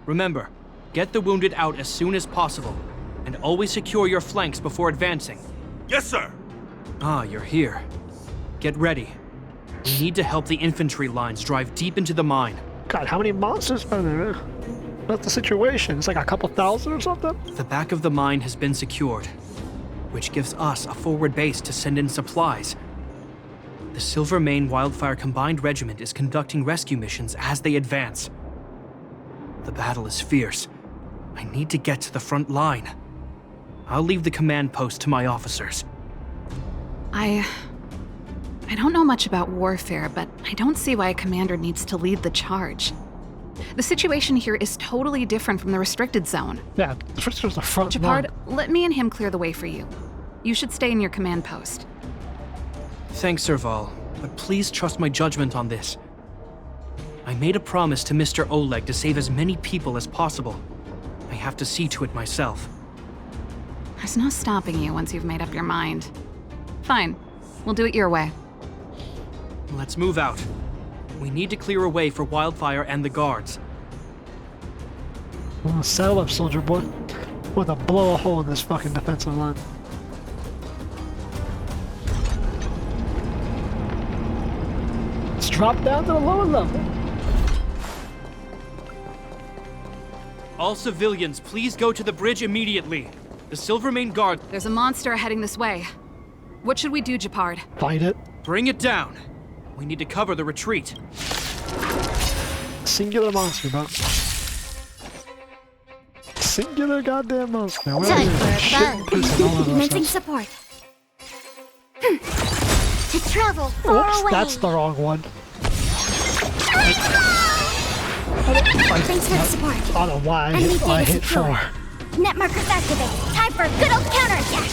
Remember, get the wounded out as soon as possible, and always secure your flanks before advancing. Yes, sir. Ah, you're here. Get ready. We need to help the infantry lines drive deep into the mine. God, how many monsters are there? What's the situation? It's like a couple thousand or something? The back of the mine has been secured, which gives us a forward base to send in supplies. The Silvermane Wildfire Combined Regiment is conducting rescue missions as they advance. The battle is fierce. I need to get to the front line. I'll leave the command post to my officers. I don't know much about warfare, but I don't see why a commander needs to lead the charge. The situation here is totally different from the restricted zone. Yeah, the first was the front Gepard, line. let me and him clear the way for you. You should stay in your command post. Thanks, Serval, but please trust my judgment on this. I made a promise to Mr. Oleg to save as many people as possible. I have to see to it myself. There's no stopping you once you've made up your mind. Fine, we'll do it your way. Let's move out. We need to clear a way for Wildfire and the guards. Well, saddle up, soldier boy. Want to blow a hole in this fucking defensive line. Let's drop down to the lower level. All civilians, please go to the bridge immediately. The Silvermane Guard, There's a monster heading this way. What should we do, Gepard? Fight it. bring it down. We need to cover the retreat. Singular monster, bro. Singular goddamn monster. Where Time are for a you? Shit bug. piece of all of Commencing us. support. To travel far Oops, away. that's the wrong one. Thanks for the support. I don't know why Enemy I data hit secure. 4. Net markers activated. Time for a good old counterattack.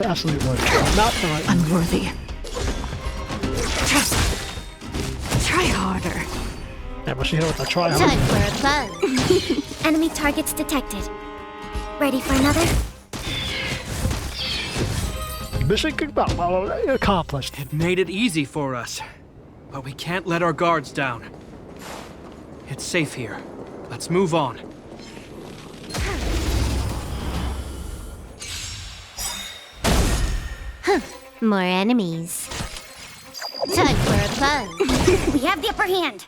Absolutely was not the right one. Unworthy. Try harder. Yeah, but she hit with the try Time hard. for a bug. Enemy targets detected. Ready for another? Mission accomplished. It made it easy for us, but we can't let our guards down. It's safe here. Let's move on. More enemies. Time for a bug. We have the upper hand.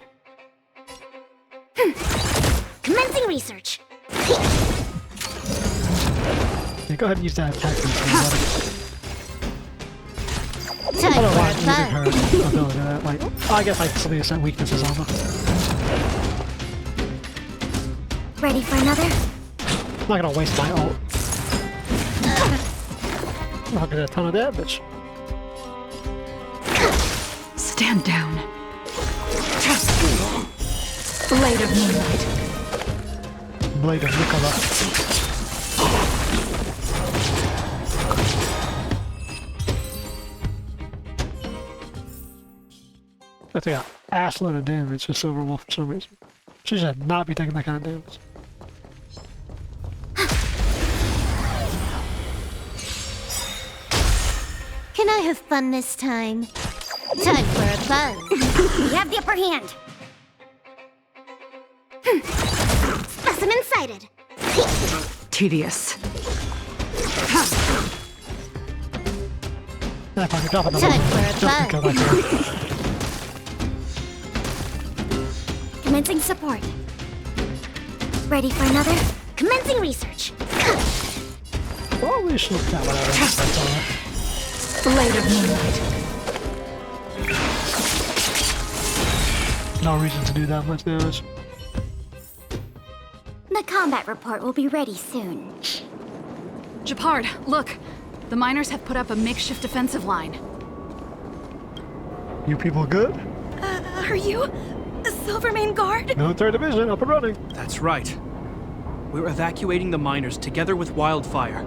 Commencing research. Yeah, go ahead and use that attack. Time I don't for mind a using bug. her ability to that. Like, I guess like somebody has some weaknesses on her. Ready for another? I'm not gonna waste my ult. I'm not gonna do a ton of damage. Stand down. Blade of moonlight. Blade of Nicola. I think I ass load of damage to Silverwolf for some reason. She should not be taking that kind of damage. Can I have fun this time? Time for a bug. We have the upper hand. Specimen sighted. Tedious. Yeah, if I could drop another Time one, for a just bug. because I can. Commencing support. Ready for another? Commencing research. Holy shit, yeah, whatever. That's alright. Blade of moonlight. No reason to do that much damage. The combat report will be ready soon. Gepard, look. The miners have put up a makeshift defensive line. You people good? Are you a Silvermane Guard? Military division, up and running. That's right. We're evacuating the miners together with Wildfire.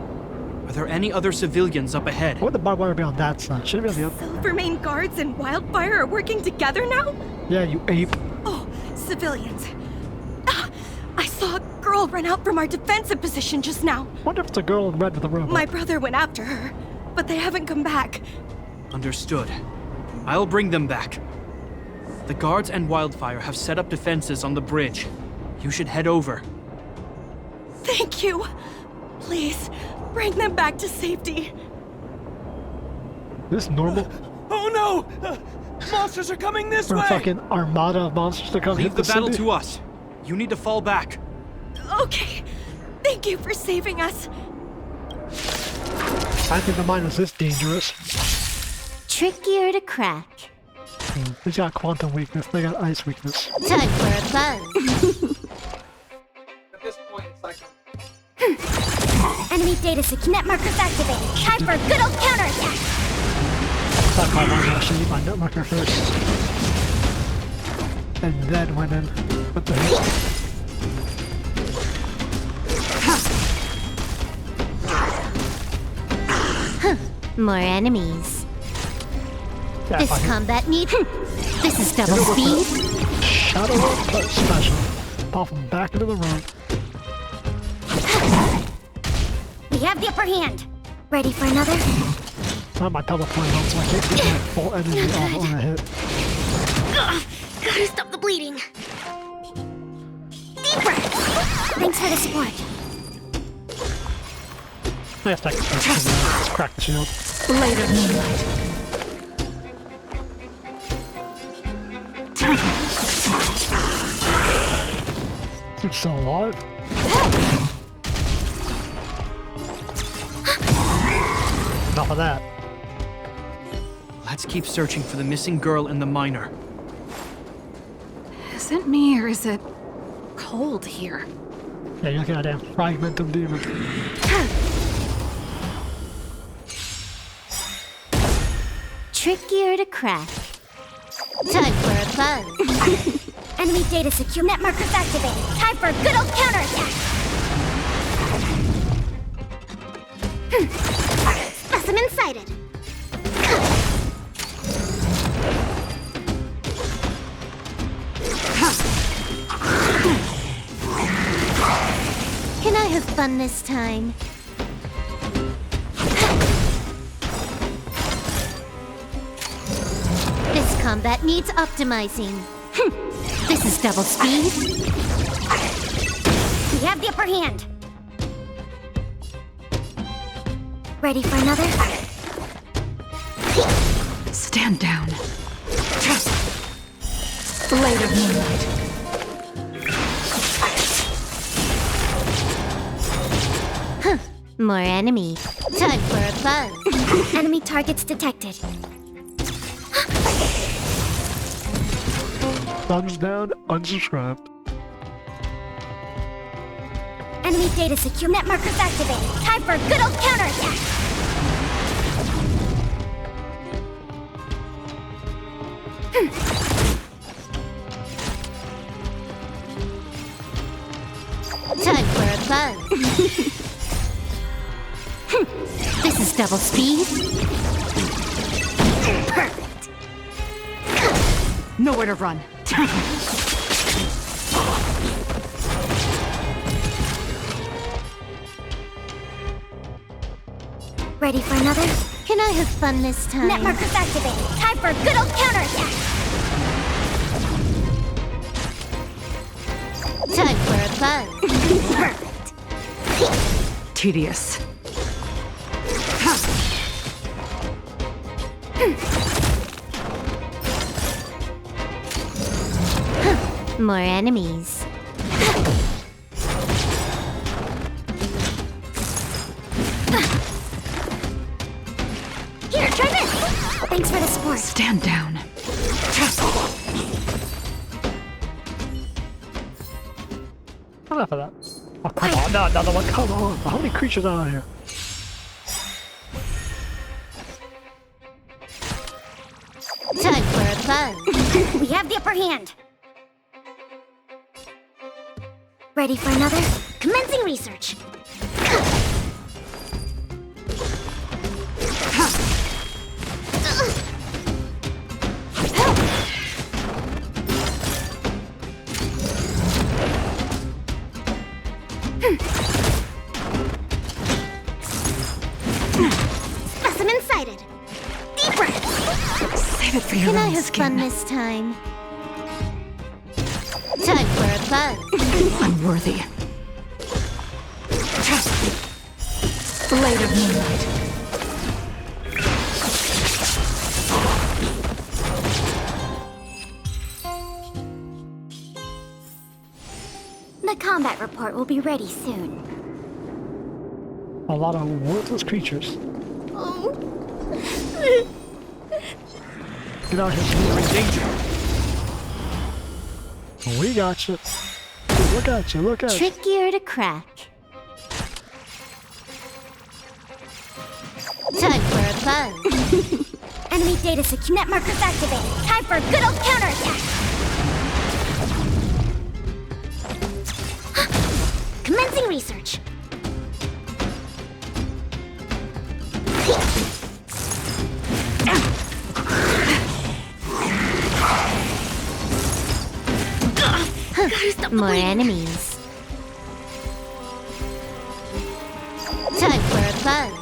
Are there any other civilians up ahead? Why would the barbed wire be on that side? Should it be on the other? Silvermane Guards and Wildfire are working together now? Yeah, you ape. Oh, civilians. Ah, I saw a girl run out from our defensive position just now. Wonder if it's a girl in red with a robot. My brother went after her, but they haven't come back. Understood. I'll bring them back. The guards and Wildfire have set up defenses on the bridge. You should head over. Thank you. Please, bring them back to safety. This is normal. Oh no! Monsters are coming this For a way! fucking armada of monsters to come Leave hit the the battle city. to us. You need to fall back. Okay. Thank you for saving us. I think the mine is this dangerous. Trickier to crack. He's got quantum weakness, they got ice weakness. Time for a bug. At this point, it's like Enemy data net markers activated. Time for a good old counterattack. That's why I want to actually eat my net marker first. and then went in with the hit. More enemies. Yeah, This fine. combat need. This is double speed. Shadow Cut special. Pop him back into the room. We have the upper hand. Ready for another? Not my teleport on, so I can't get that full enemy off on a hit. Gotta stop the bleeding. Deep breath. Thanks for the support. Let's crack the shield. Later, moonlight. It's still alive. Enough of that. Let's keep searching for the missing girl and the miner. Is it me or is it cold here? Yeah, you're looking at a damn fragmentum demon. Trickier to crack. Time for a buzz. Enemy data secure. Net markers activated. Time for a good old counterattack. Specimen sighted. Can I have fun this time? This combat needs optimizing. This is double speed. We have the upper hand. Ready for another? Stand down. Later, moonlight. More enemy. Time for a buzz. Enemy targets detected. Thumbs down, unsubscribed. Enemy data secure. Net markers activated. Time for a good old counterattack. Time for a buzz. This is double speed. Perfect. Nowhere to run. Ready for another? Can I have fun this time? Net markers activated. Time for a good old counterattack. Time for a buzz. Perfect. Tedious. More enemies. Here, try this. Thanks for the support. Stand down. Enough of that. Oh, come on, no, another one, come on. How many creatures are here? Time for a buzz. We have the upper hand. Ready for another? Commencing research. Specimen sighted. Deep breath. Save it for your Can I own have skin. fun this time? Time for a buzz. Unworthy. Later, moonlight. The combat report will be ready soon. A lot of worthless creatures. Oh. Get out here. You're in danger. We got you. Look at you, look at you. Trickier to crack. Time for a buzz. Enemy data secure. Net markers activated. Time for a good old counterattack. Commencing research. More enemies. Time for a buzz.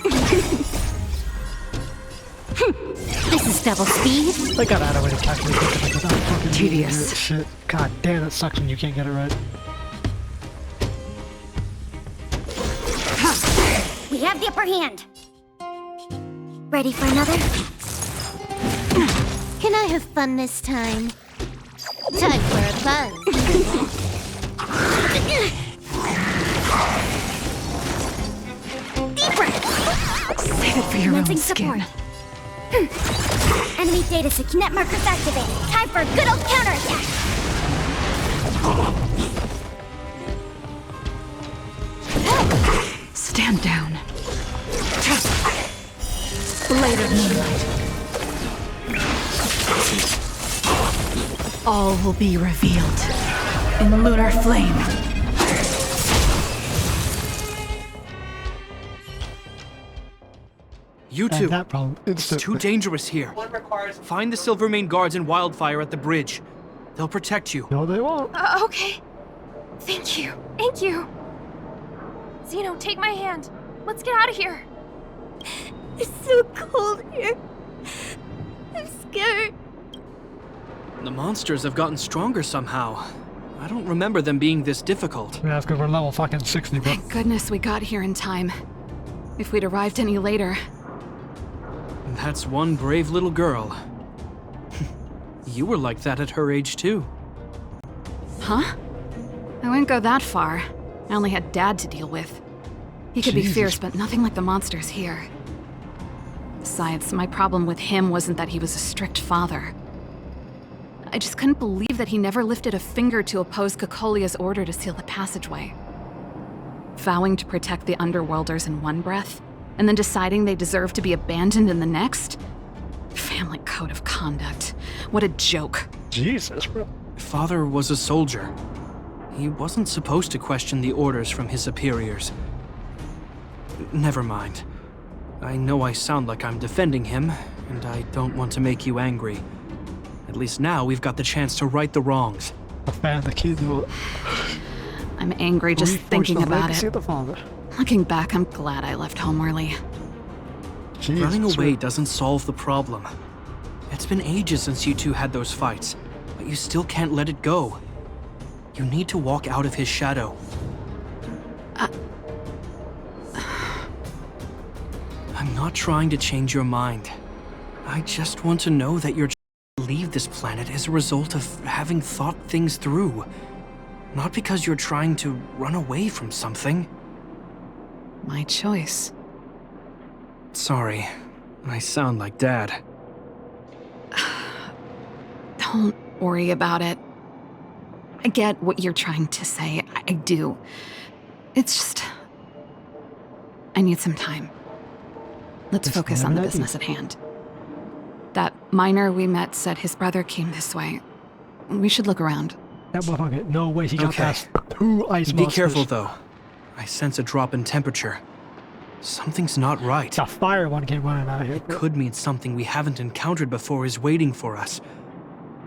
This is double speed. They got out of way to calculate it without fucking Tedious. that shit. God damn, it sucks when you can't get it right. We have the upper hand. Ready for another? Can I have fun this time? Time for a buzz. Deeper! Save it for your own skin. Enemy data net markers activated. Time for a good old counterattack. Stand down. Blade of moonlight. All will be revealed in lunar flame. You And two, that problem it's too instantly. dangerous here. Find the Silvermane guards and Wildfire at the bridge. They'll protect you. No, they won't. Okay. Thank you. Thank you. Zeno, take my hand. Let's get out of here. It's so cold here. I'm scared. The monsters have gotten stronger somehow. I don't remember them being this difficult. Yeah, that's because we're level fucking 60, bro. Thank goodness we got here in time. If we'd arrived any later, That's one brave little girl. You were like that at her age too. huh? I wouldn't go that far. I only had Dad to deal with. He could be Jesus. fierce, but nothing like the monsters here. Besides, my problem with him wasn't that he was a strict father. I just couldn't believe that he never lifted a finger to oppose 𝐂𝐿ia's order to seal the passageway. Vowing to protect the Underworlders in one breath, and then deciding they deserve to be abandoned in the next? Family code of conduct. What a joke. Jesus, bro. Father was a soldier. He wasn't supposed to question the orders from his superiors. Never mind. I know I sound like I'm defending him, and I don't want to make you angry. At least now we've got the chance to right the wrongs. The fan, the kid, will I'm angry just reinforce thinking the about legacy it. of the father. Looking back, I'm glad I left home early. Jesus, Running away bro. doesn't solve the problem. It's been ages since you two had those fights, but you still can't let it go. You need to walk out of his shadow. I'm not trying to change your mind. I just want to know that you're to leave this planet as a result of having thought things through. Not because you're trying to run away from something. My choice. Sorry, I sound like Dad. Don't worry about it. I get what you're trying to say. I do. It's just... I need some time. Let's That's focus not on the an idea. business at hand. That miner we met said his brother came this way. We should look around. That motherfucker, no way he got Okay. past 2 ice Be monsters. careful, though. I sense a drop in temperature. Something's not right. The fire one came running out of here. It bro. could mean something we haven't encountered before is waiting for us.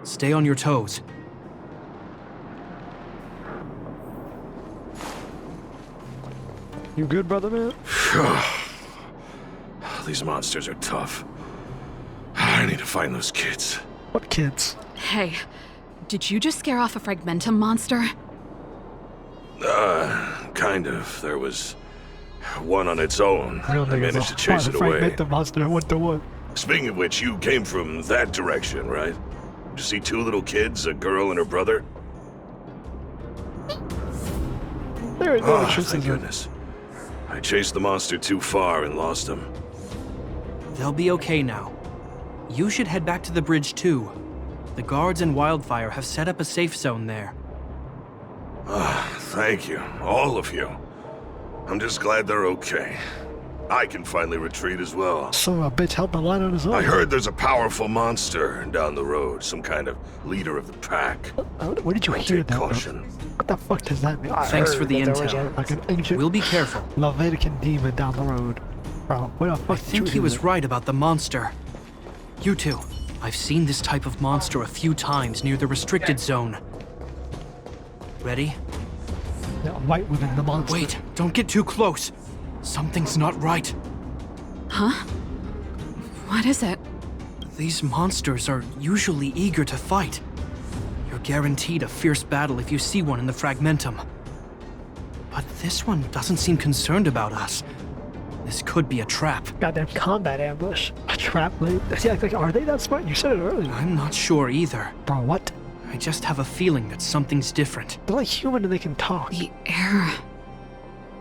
Stay on your toes. You good, brother, man? These monsters are tough. I need to find those kids. What kids? Hey, did you just scare off a Fragmentum monster? Kind of. There was one on its own. I don't I think managed to chase it away. The monster 1-to-1. Speaking of which, you came from that direction, right? Did you see 2 little kids, a girl and her brother? There ain't no Oh, truth thank in it. goodness. I chased the monster too far and lost him. They'll be okay now. You should head back to the bridge, too. The guards and Wildfire have set up a safe zone there. Thank you, all of you. I'm just glad they're okay. I can finally retreat as well. Son of a bitch helped the line on his own. I heard there's a powerful monster down the road, some kind of leader of the pack. Where did you hear Take that? caution. What the fuck does that mean? Thanks for the that there was intel. like an ancient We'll be careful. Levitican demon down the road. Bro, what the fuck I did think you he was hear? right about the monster. You two, I've seen this type of monster a few times near the restricted zone. Ready? Yeah, right within the monster. Wait, don't get too close. Something's not right. Huh? What is it? These monsters are usually eager to fight. You're guaranteed a fierce battle if you see one in the Fragmentum. But this one doesn't seem concerned about us. This could be a trap. Goddamn combat ambush. A trap late. Yeah, like, are they that smart? You said it earlier. I'm not sure either. Bro, what? I just have a feeling that something's different. They're like human and they can talk. The air.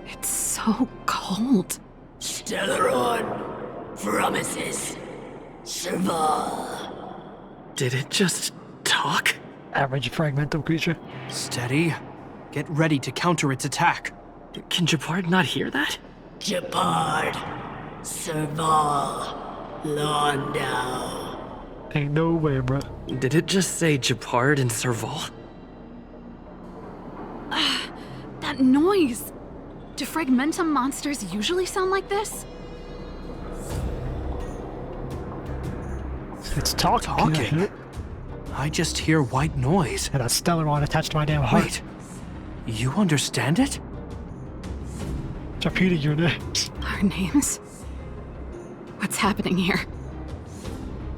It's so cold. Stellaron promises Serval. Did it just talk? Average fragmental creature. Steady. Get ready to counter its attack. Can Gepard not hear that? Gepard, Serval, Landau. Ain't no way, bro. Did it just say Gepard and Serval? That noise! Do Fragmentum monsters usually sound like this? It's talking. Talking? Yeah, I just hear white noise. that Stellaron attached to my damn heart. Wait, you understand it? It's repeating your names. Our names? What's happening here?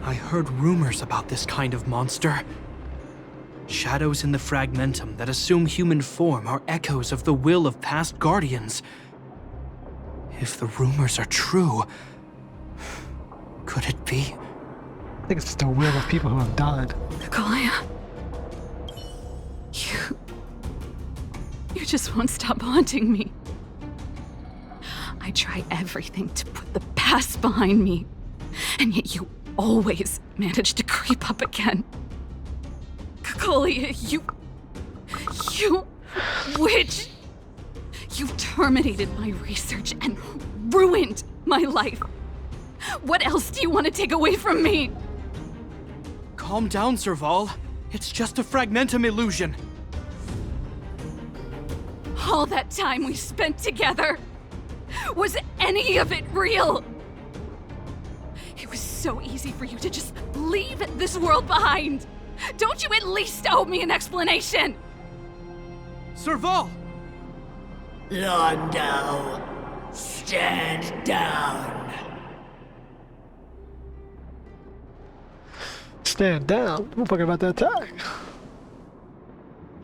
I heard rumors about this kind of monster. Shadows in the Fragmentum that assume human form are echoes of the will of past guardians. If the rumors are true, could it be? I think it's just the will of people who have died. Kovaleya. You just won't stop haunting me. I try everything to put the past behind me, and yet you always manage to creep up again. Kovaleya, you witch! You terminated my research and ruined my life. What else do you want to take away from me? Calm down, Serval. It's just a Fragmentum illusion. All that time we spent together, was any of it real? It was so easy for you to just leave this world behind. Don't you at least owe me an explanation? Serval! Landau, stand down. Stand down. We'll talk about that attack.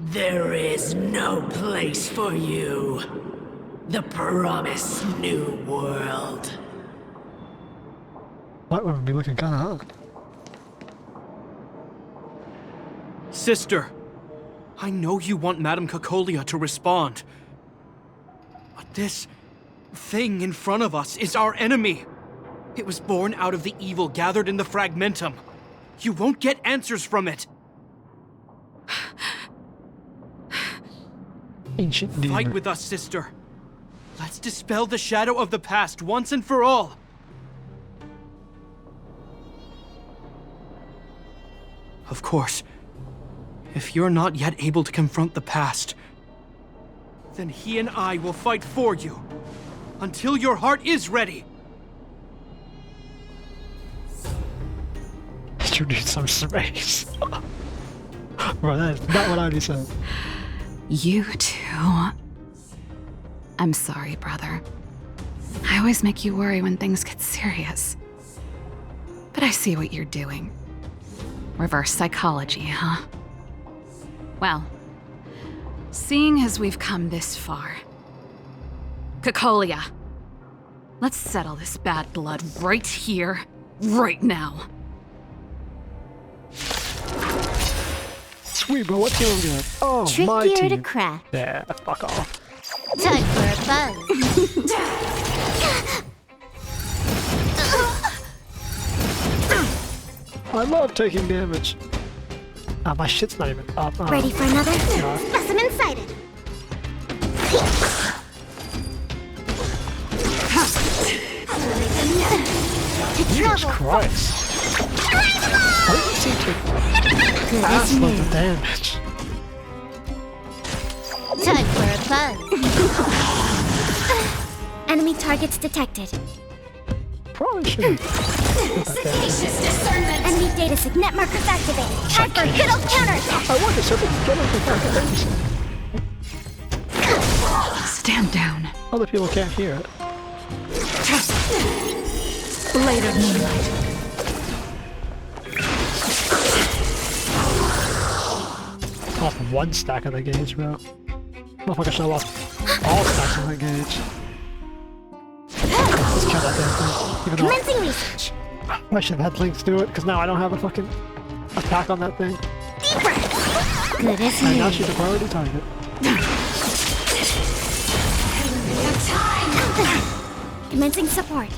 There is no place for you. The promised new world. White women be looking kinda hot. Sister, I know you want Madame 𝐂𝐿𝐼 to respond. But this thing in front of us is our enemy. It was born out of the evil gathered in the Fragmentum. You won't get answers from it. Ancient demon. Fight with us, sister. Let's dispel the shadow of the past once and for all. Of course, if you're not yet able to confront the past, then he and I will fight for you until your heart is ready. You need some space. Bro, that is not what I already said. You too. I'm sorry, brother. I always make you worry when things get serious. But I see what you're doing. Reverse psychology, huh? Well, seeing as we've come this far, 𝐂𝐿𝐼, let's settle this bad blood right here, right now. Sweet, bro, what team are we doing? Oh, my Trickier to team. crack. Yeah, fuck off. Time for a buzz. I love taking damage. My shit's not even up. Ready for another? Specimen sighted. to Jesus travel. Christ. Why do you seem to pass loads of damage? Time for a buzz. Enemy targets detected. Probably shouldn't. Enemy data signet markers activated. Time for good old counterattack. I wonder if it's get over Stand down. Other people can't hear it. Blade of moonlight. Off one stack of the gauge, bro. Motherfucker should have lost all stacks of the gauge. Let's try that damn thing. Even though Commencing research. I should have had links to it, because now I don't have a fucking attack on that thing. Deep breath. Good as And now new. she's a priority target. Commencing support.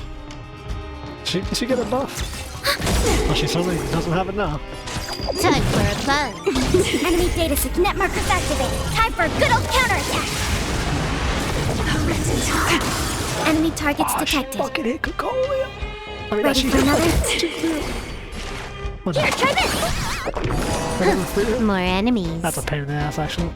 She get a buff? Well, she certainly doesn't have enough. Time for a buzz. Enemy data signet markers activated. Time for a good old counterattack. Enemy targets detected. Fucking hit 𝐂𝐿𝐼. I mean, Ready for another? Here, try this. More enemies. That's a pain in the ass, actually.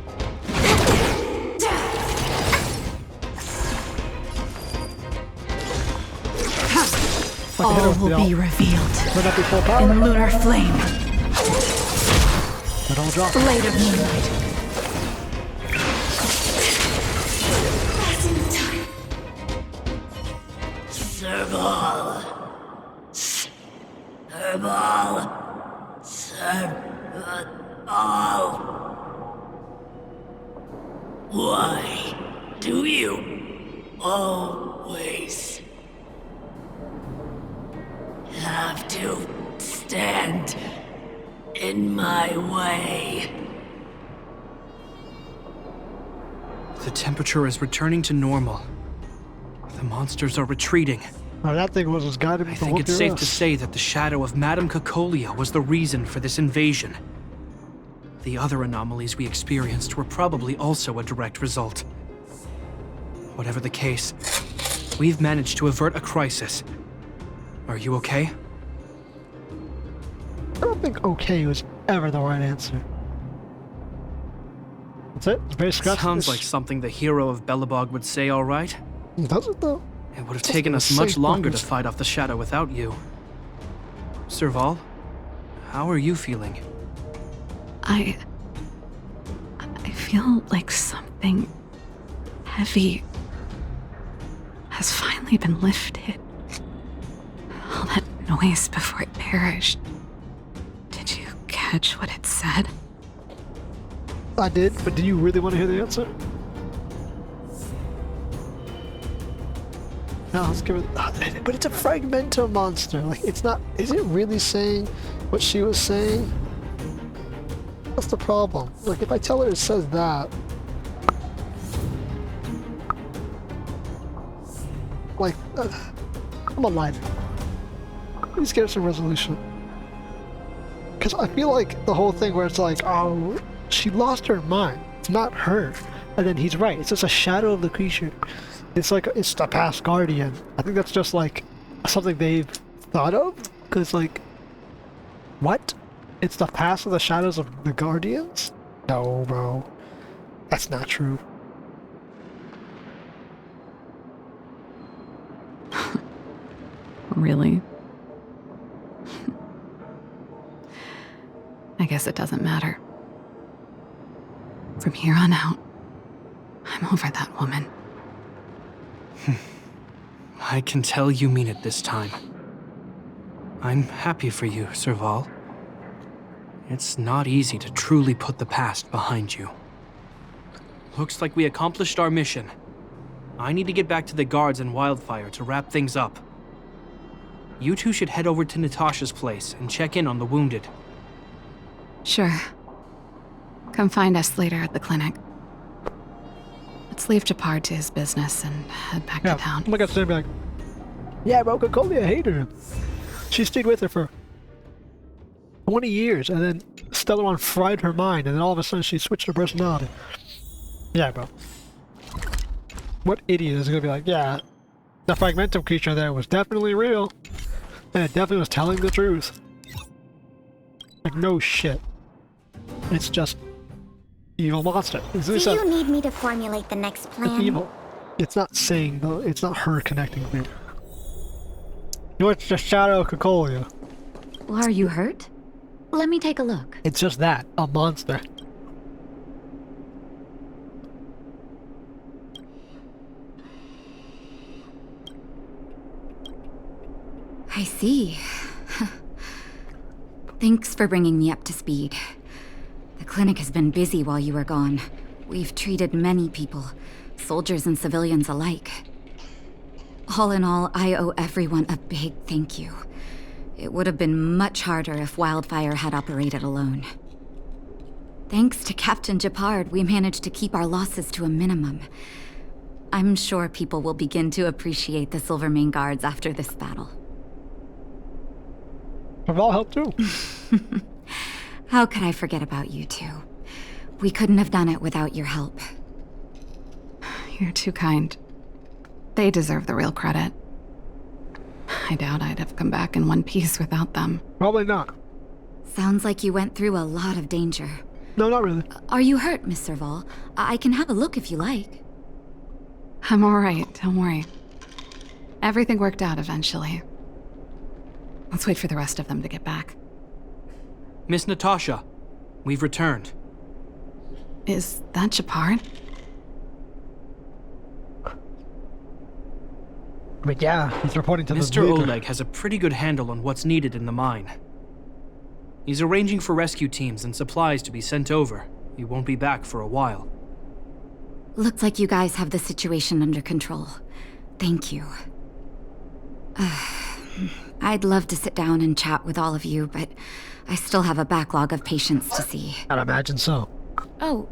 All will be revealed Run up your full power. in lunar flame. But I'll drop. Blade of moonlight. Serval. Serval. Serval. Why do you always have to stand in my way? The temperature is returning to normal. The monsters are retreating. Oh, that thing was guided me I to think whoop it's your safe ass. to say that the shadow of Madame 𝐂𝐿𝐼 was the reason for this invasion. The other anomalies we experienced were probably also a direct result. Whatever the case, we've managed to avert a crisis. Are you okay? I don't think okay was ever the right answer. That's it? It's very scratchy. Sounds like something the hero of Belobog would say, all right? Does it though? It would have Just taken gonna us much say longer to fuckers. fight off the shadow without you. Serval, how are you feeling? I feel like something heavy has finally been lifted. All that noise before it perished. Did you catch what it said? I did, but do you really want to hear the answer? No, let's give it. But it's a fragmento monster. Like, it's not. Is it really saying what she was saying? That's the problem. Like, if I tell her it says that, like, I'm alive. Please get us a resolution. Because I feel like the whole thing where it's like, oh, she lost her mind. It's not her. And then he's right. It's just a shadow of the creature. It's like, it's the past guardian. I think that's just like something they've thought of. Because, like, what? It's the past of the shadows of the guardians? No, bro. That's not true. Really? I guess it doesn't matter. From here on out, I'm over that woman. I can tell you mean it this time. I'm happy for you, Serval. It's not easy to truly put the past behind you. Looks like we accomplished our mission. I need to get back to the guards and Wildfire to wrap things up. You two should head over to Natasha's place and check in on the wounded. Sure. Come find us later at the clinic. Let's leave Gepard to his business and head back to town. I'm gonna be like, yeah, bro, 𝐂𝐿𝐼, I hated her. She stayed with her for 20 years, and then Stellar fried her mind, and then all of a sudden she switched her personality. Yeah, bro. What idiot is gonna be like, yeah, the fragmentum creature there was definitely real. And it definitely was telling the truth. Like, no shit. It's just evil monster. Do you need me to formulate the next plan? It's evil. It's not saying, though, it's not her connecting me. It's just Shadow Cocolia. Well, are you hurt? Let me take a look. It's just that, a monster. I see. Thanks for bringing me up to speed. The clinic has been busy while you were gone. We've treated many people, soldiers and civilians alike. All in all, I owe everyone a big thank you. It would have been much harder if 𝐙𝐿𝐼fire had operated alone. Thanks to Captain Gepard, we managed to keep our losses to a minimum. I'm sure people will begin to appreciate the Silvermane Guards after this battle. Serval helped too. How could I forget about you two? We couldn't have done it without your help. You're too kind. They deserve the real credit. I doubt I'd have come back in one piece without them. Probably not. Sounds like you went through a lot of danger. No, not really. Are you hurt, Miss Serval? I can have a look if you like. I'm alright, don't worry. Everything worked out eventually. Let's wait for the rest of them to get back. Miss Natasha, we've returned. Is that Gepard? But yeah, he's reporting to Mr. the leader. Oleg has a pretty good handle on what's needed in the mine. He's arranging for rescue teams and supplies to be sent over. He won't be back for a while. Looks like you guys have the situation under control. Thank you. I'd love to sit down and chat with all of you, but I still have a backlog of patients to see. I'd imagine so. Oh,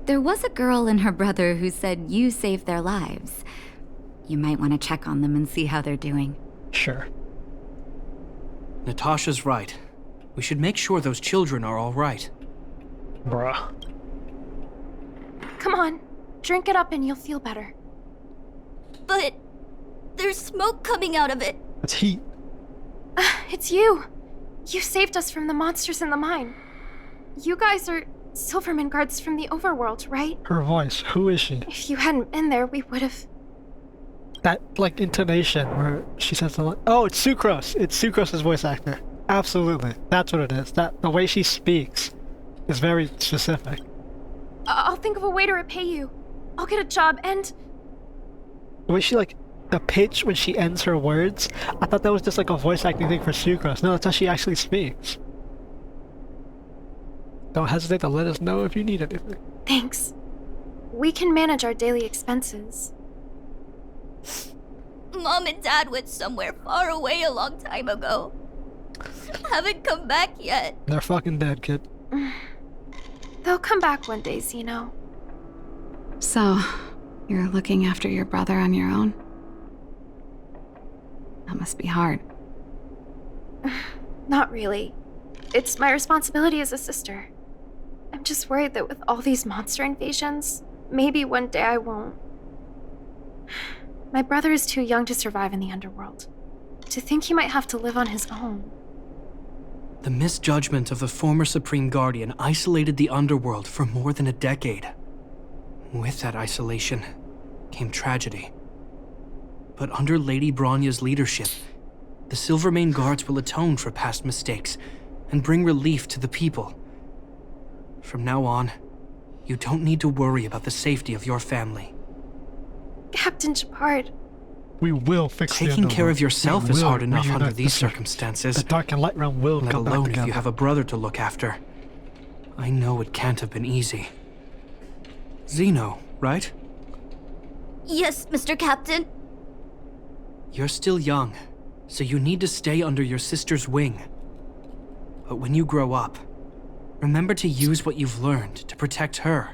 there was a girl and her brother who said you saved their lives. You might want to check on them and see how they're doing. Sure. Natasha's right. We should make sure those children are all right. Bruh. Come on, drink it up and you'll feel better. But there's smoke coming out of it. It's heat. It's you. You saved us from the monsters in the mine. You guys are Silvermane Guards from the Overworld, right? Her voice. Who is she? If you hadn't been there, we would have... That, like, intonation where she says something like, oh, it's Sucrose. It's Sucrose's voice actor. Absolutely. That's what it is. The way she speaks is very specific. I'll think of a way to repay you. I'll get a job and... The way she, like, the pitch when she ends her words, I thought that was just like a voice acting thing for Sucrose. No, that's how she actually speaks. Don't hesitate to let us know if you need anything. Thanks. We can manage our daily expenses. Mom and Dad went somewhere far away a long time ago. Haven't come back yet. They're fucking dead, kid. They'll come back one day, Zeno. So, you're looking after your brother on your own? That must be hard. Not really. It's my responsibility as a sister. I'm just worried that with all these monster invasions, maybe one day I won't. My brother is too young to survive in the Underworld. To think he might have to live on his own. The misjudgment of the former Supreme Guardian isolated the Underworld for more than a decade. With that isolation came tragedy. But under Lady Bronya's leadership, the Silvermane Guards will atone for past mistakes and bring relief to the people. From now on, you don't need to worry about the safety of your family. Captain Gepard. We will fix the Taking care Underworld. of yourself We is will hard enough reunite under the these circle. circumstances. The Dark and Light Realm will Let come back alone together. if you have a brother to look after. I know it can't have been easy. Zeno, right? Yes, Mr. Captain. You're still young, so you need to stay under your sister's wing. But when you grow up, remember to use what you've learned to protect her.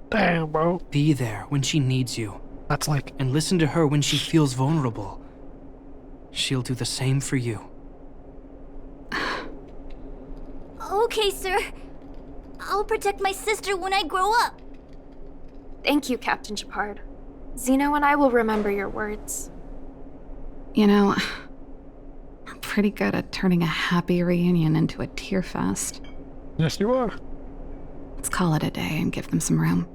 Damn, bro. Be there when she needs you. That's like... And listen to her when she feels vulnerable. She'll do the same for you. Okay, sir. I'll protect my sister when I grow up. Thank you, Captain Gepard. Zeno and I will remember your words. You know, pretty good at turning a happy reunion into a tear fest. Yes, you are. Let's call it a day and give them some room.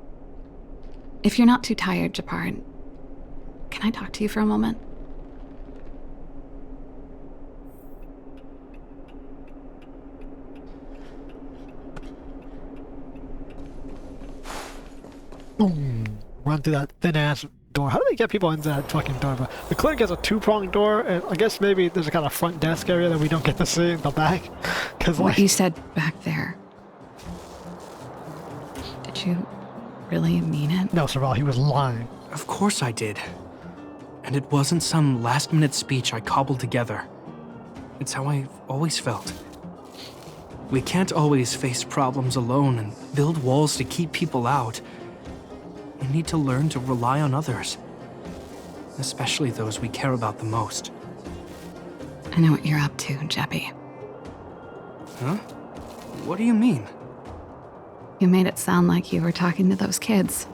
If you're not too tired, Gepard, can I talk to you for a moment? Run through that thin-ass door. How do they get people into that fucking door? But the clinic has a two-pronged door, and I guess maybe there's a kind of front desk area that we don't get to see in the back. Cause What like, you said back there, did you really mean it? no, Serval, he was lying. Of course I did. And it wasn't some last-minute speech I cobbled together. It's how I've always felt. We can't always face problems alone and build walls to keep people out. We need to learn to rely on others, especially those we care about the most. I know what you're up to, Jeppy. Huh? What do you mean? You made it sound like you were talking to those kids.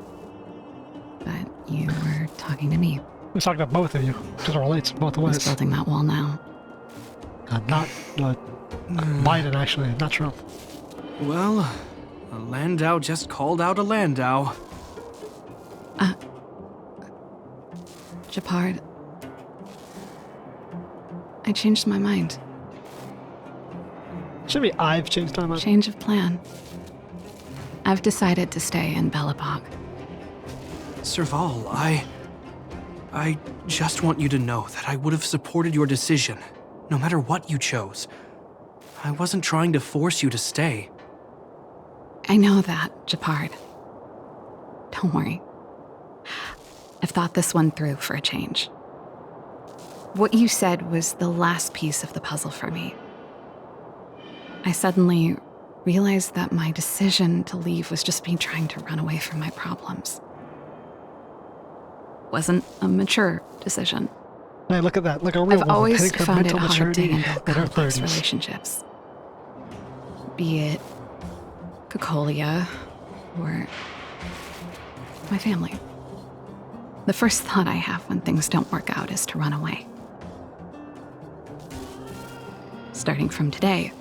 But you were talking to me. He was talking to both of you, because it relates both Who's ways. building that wall now? Not Biden, actually, not Trump. Well, a Landau just called out a Landau. Gepard, I changed my mind. Should be I've changed my mind. Change of plan. I've decided to stay in Belobog. Serval, I just want you to know that I would have supported your decision, no matter what you chose. I wasn't trying to force you to stay. I know that, Gepard. Don't worry. I've thought this one through for a change. What you said was the last piece of the puzzle for me. I suddenly realized that my decision to leave was just me trying to run away from my problems. Wasn't a mature decision. Hey, look at that. Look, a real I've woman. always Hitting her found it mental hard to maturity handle in her complex 30s. relationships. Be it 𝐂𝐿𝐼 or my family. The first thought I have when things don't work out is to run away. Starting from today,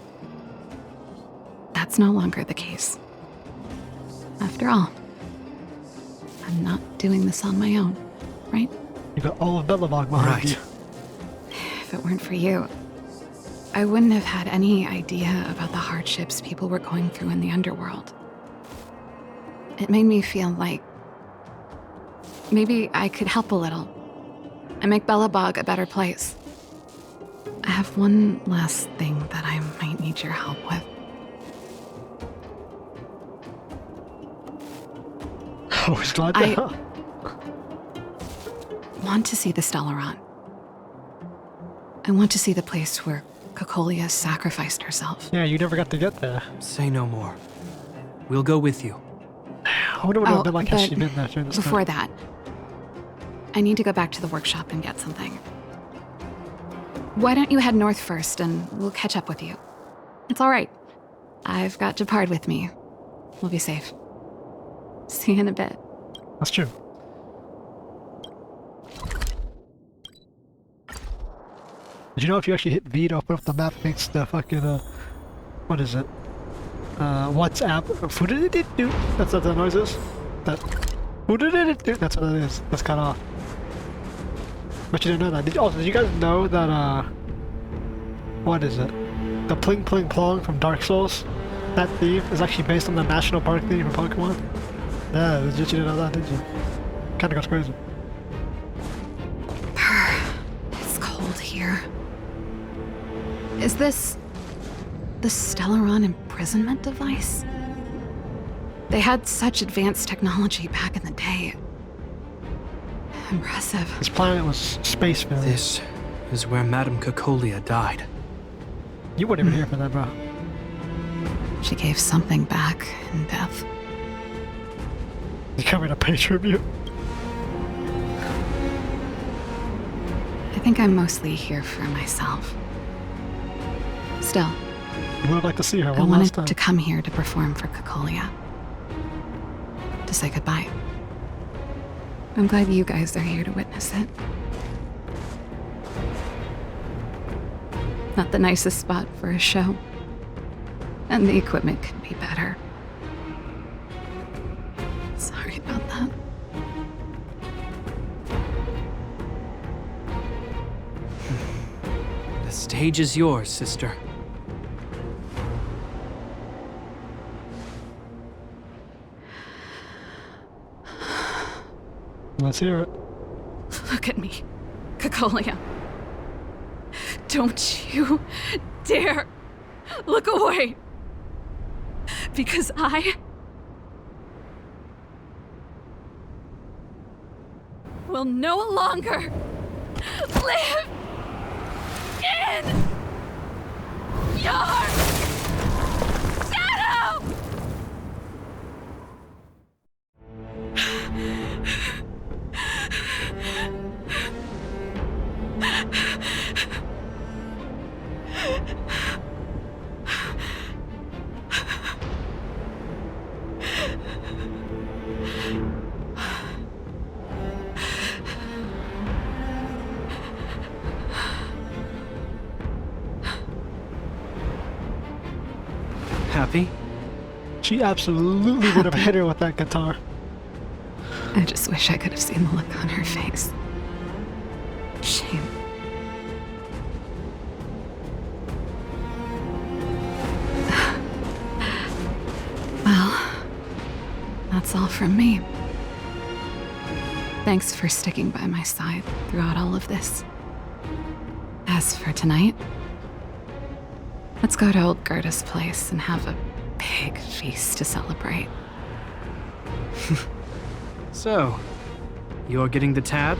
that's no longer the case. After all, I'm not doing this on my own, right? You got all of Belobog behind you. If it weren't for you, I wouldn't have had any idea about the hardships people were going through in the Underworld. It made me feel like maybe I could help a little and make Belobog a better place. I have one last thing that I might need your help with. I was glad I to. want to see the 𝐙'Dellaron. I want to see the place where 𝐂𝐿𝐼 sacrificed herself. Yeah, you never got to get there. Say no more. We'll go with you. I wonder what it would have been like had but she been there during this before time. that, I need to go back to the workshop and get something. Why don't you head north first and we'll catch up with you? It's all right. I've got Gepard with me. We'll be safe. See you in a bit. That's true. Did you know if you actually hit V to open up the map, it makes the fucking, what is it? WhatsApp. Who did it do? That's what the noise is? That. Who did it do? That's what it is. That's cut off. But you didn't know that. Did you guys know that, what is it? The Pling Pling Plong from Dark Souls? That theme is actually based on the National Park theme from Pokemon? Yeah, legit, you didn't know that, did you? Kinda goes crazy. It's cold here. Is this the 𝐙'Dellaron imprisonment device? They had such advanced technology back in the day. Impressive. This planet was space failure. This is where Madame 𝐂𝐿𝐼 died. You weren't even here for that, bro. She gave something back in death. You coming to pay tribute? I think I'm mostly here for myself. Still, You would have liked to see her I one last wanted time. to come here to perform for 𝐂𝐿𝐼. To say goodbye. I'm glad you guys are here to witness it. Not the nicest spot for a show. And the equipment could be better. Sorry about that. The stage is yours, sister. Let's hear it. Look at me, 𝐂𝐿𝐼𝐿. Don't you dare look away. Because I will no longer live in your shadow! Happy? She absolutely would have hit her with that guitar. I just wish I could have seen the look on her face. Shame. Well, that's all from me. Thanks for sticking by my side throughout all of this. As for tonight, let's go to old Goethe's place and have a big feast to celebrate. So, you're getting the tab?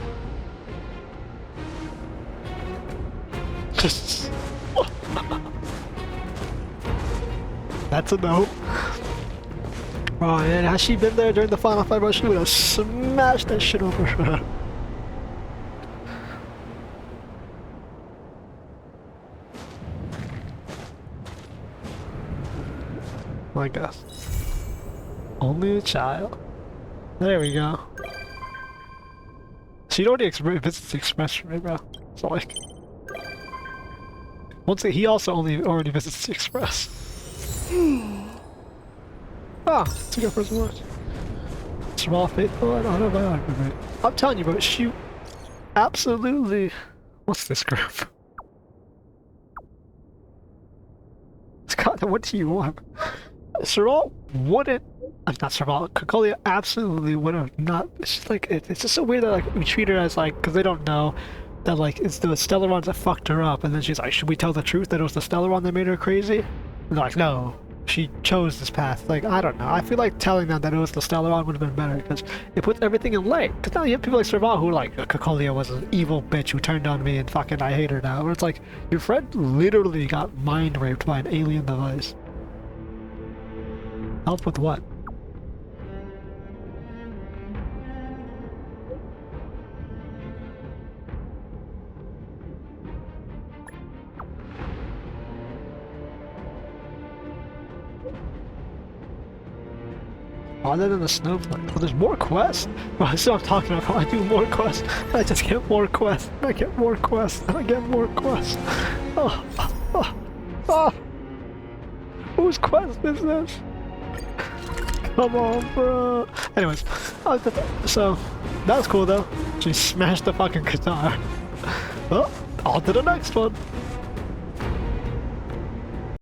Just... That's a no. Oh man, has she been there during the final fight, bro? She would have smashed that shit over her. My God. Only a child. There we go. She'd already visits the Express for me, bro. So like... Once he also already visits the Express. Ah, it's a good first watch. Serval faithful and autobiography. I'm telling you, bro, she absolutely... What's this group? Scott, what do you want? Serval wouldn't... not Serval, 𝐂𝐿𝐼𝐿 absolutely would have not... It's just like, it's just so weird that like we treat her as like, because they don't know that like it's the Stellarods that fucked her up, and then she's like, should we tell the truth that it was the Stellaron that made her crazy? And they're like, no, she chose this path. Like, I don't know, I feel like telling them that it was the Stellaron would have been better, because it puts everything in light. Because now you have people like Serval who are like, 𝐂𝐿𝐼𝐿 was an evil bitch who turned on me and fucking I hate her now. Where it's like, your friend literally got mind raped by an alien device. Help with what? Other than the snowflake. Well, there's more quests? Well, that's what I'm talking about. I do more quests. I just get more quests. I get more quests. I get more quests. Oh, oh, oh. Whose quest is this? Come on, bro. Anyways, so that was cool though. She smashed the fucking guitar. Well, on to the next one.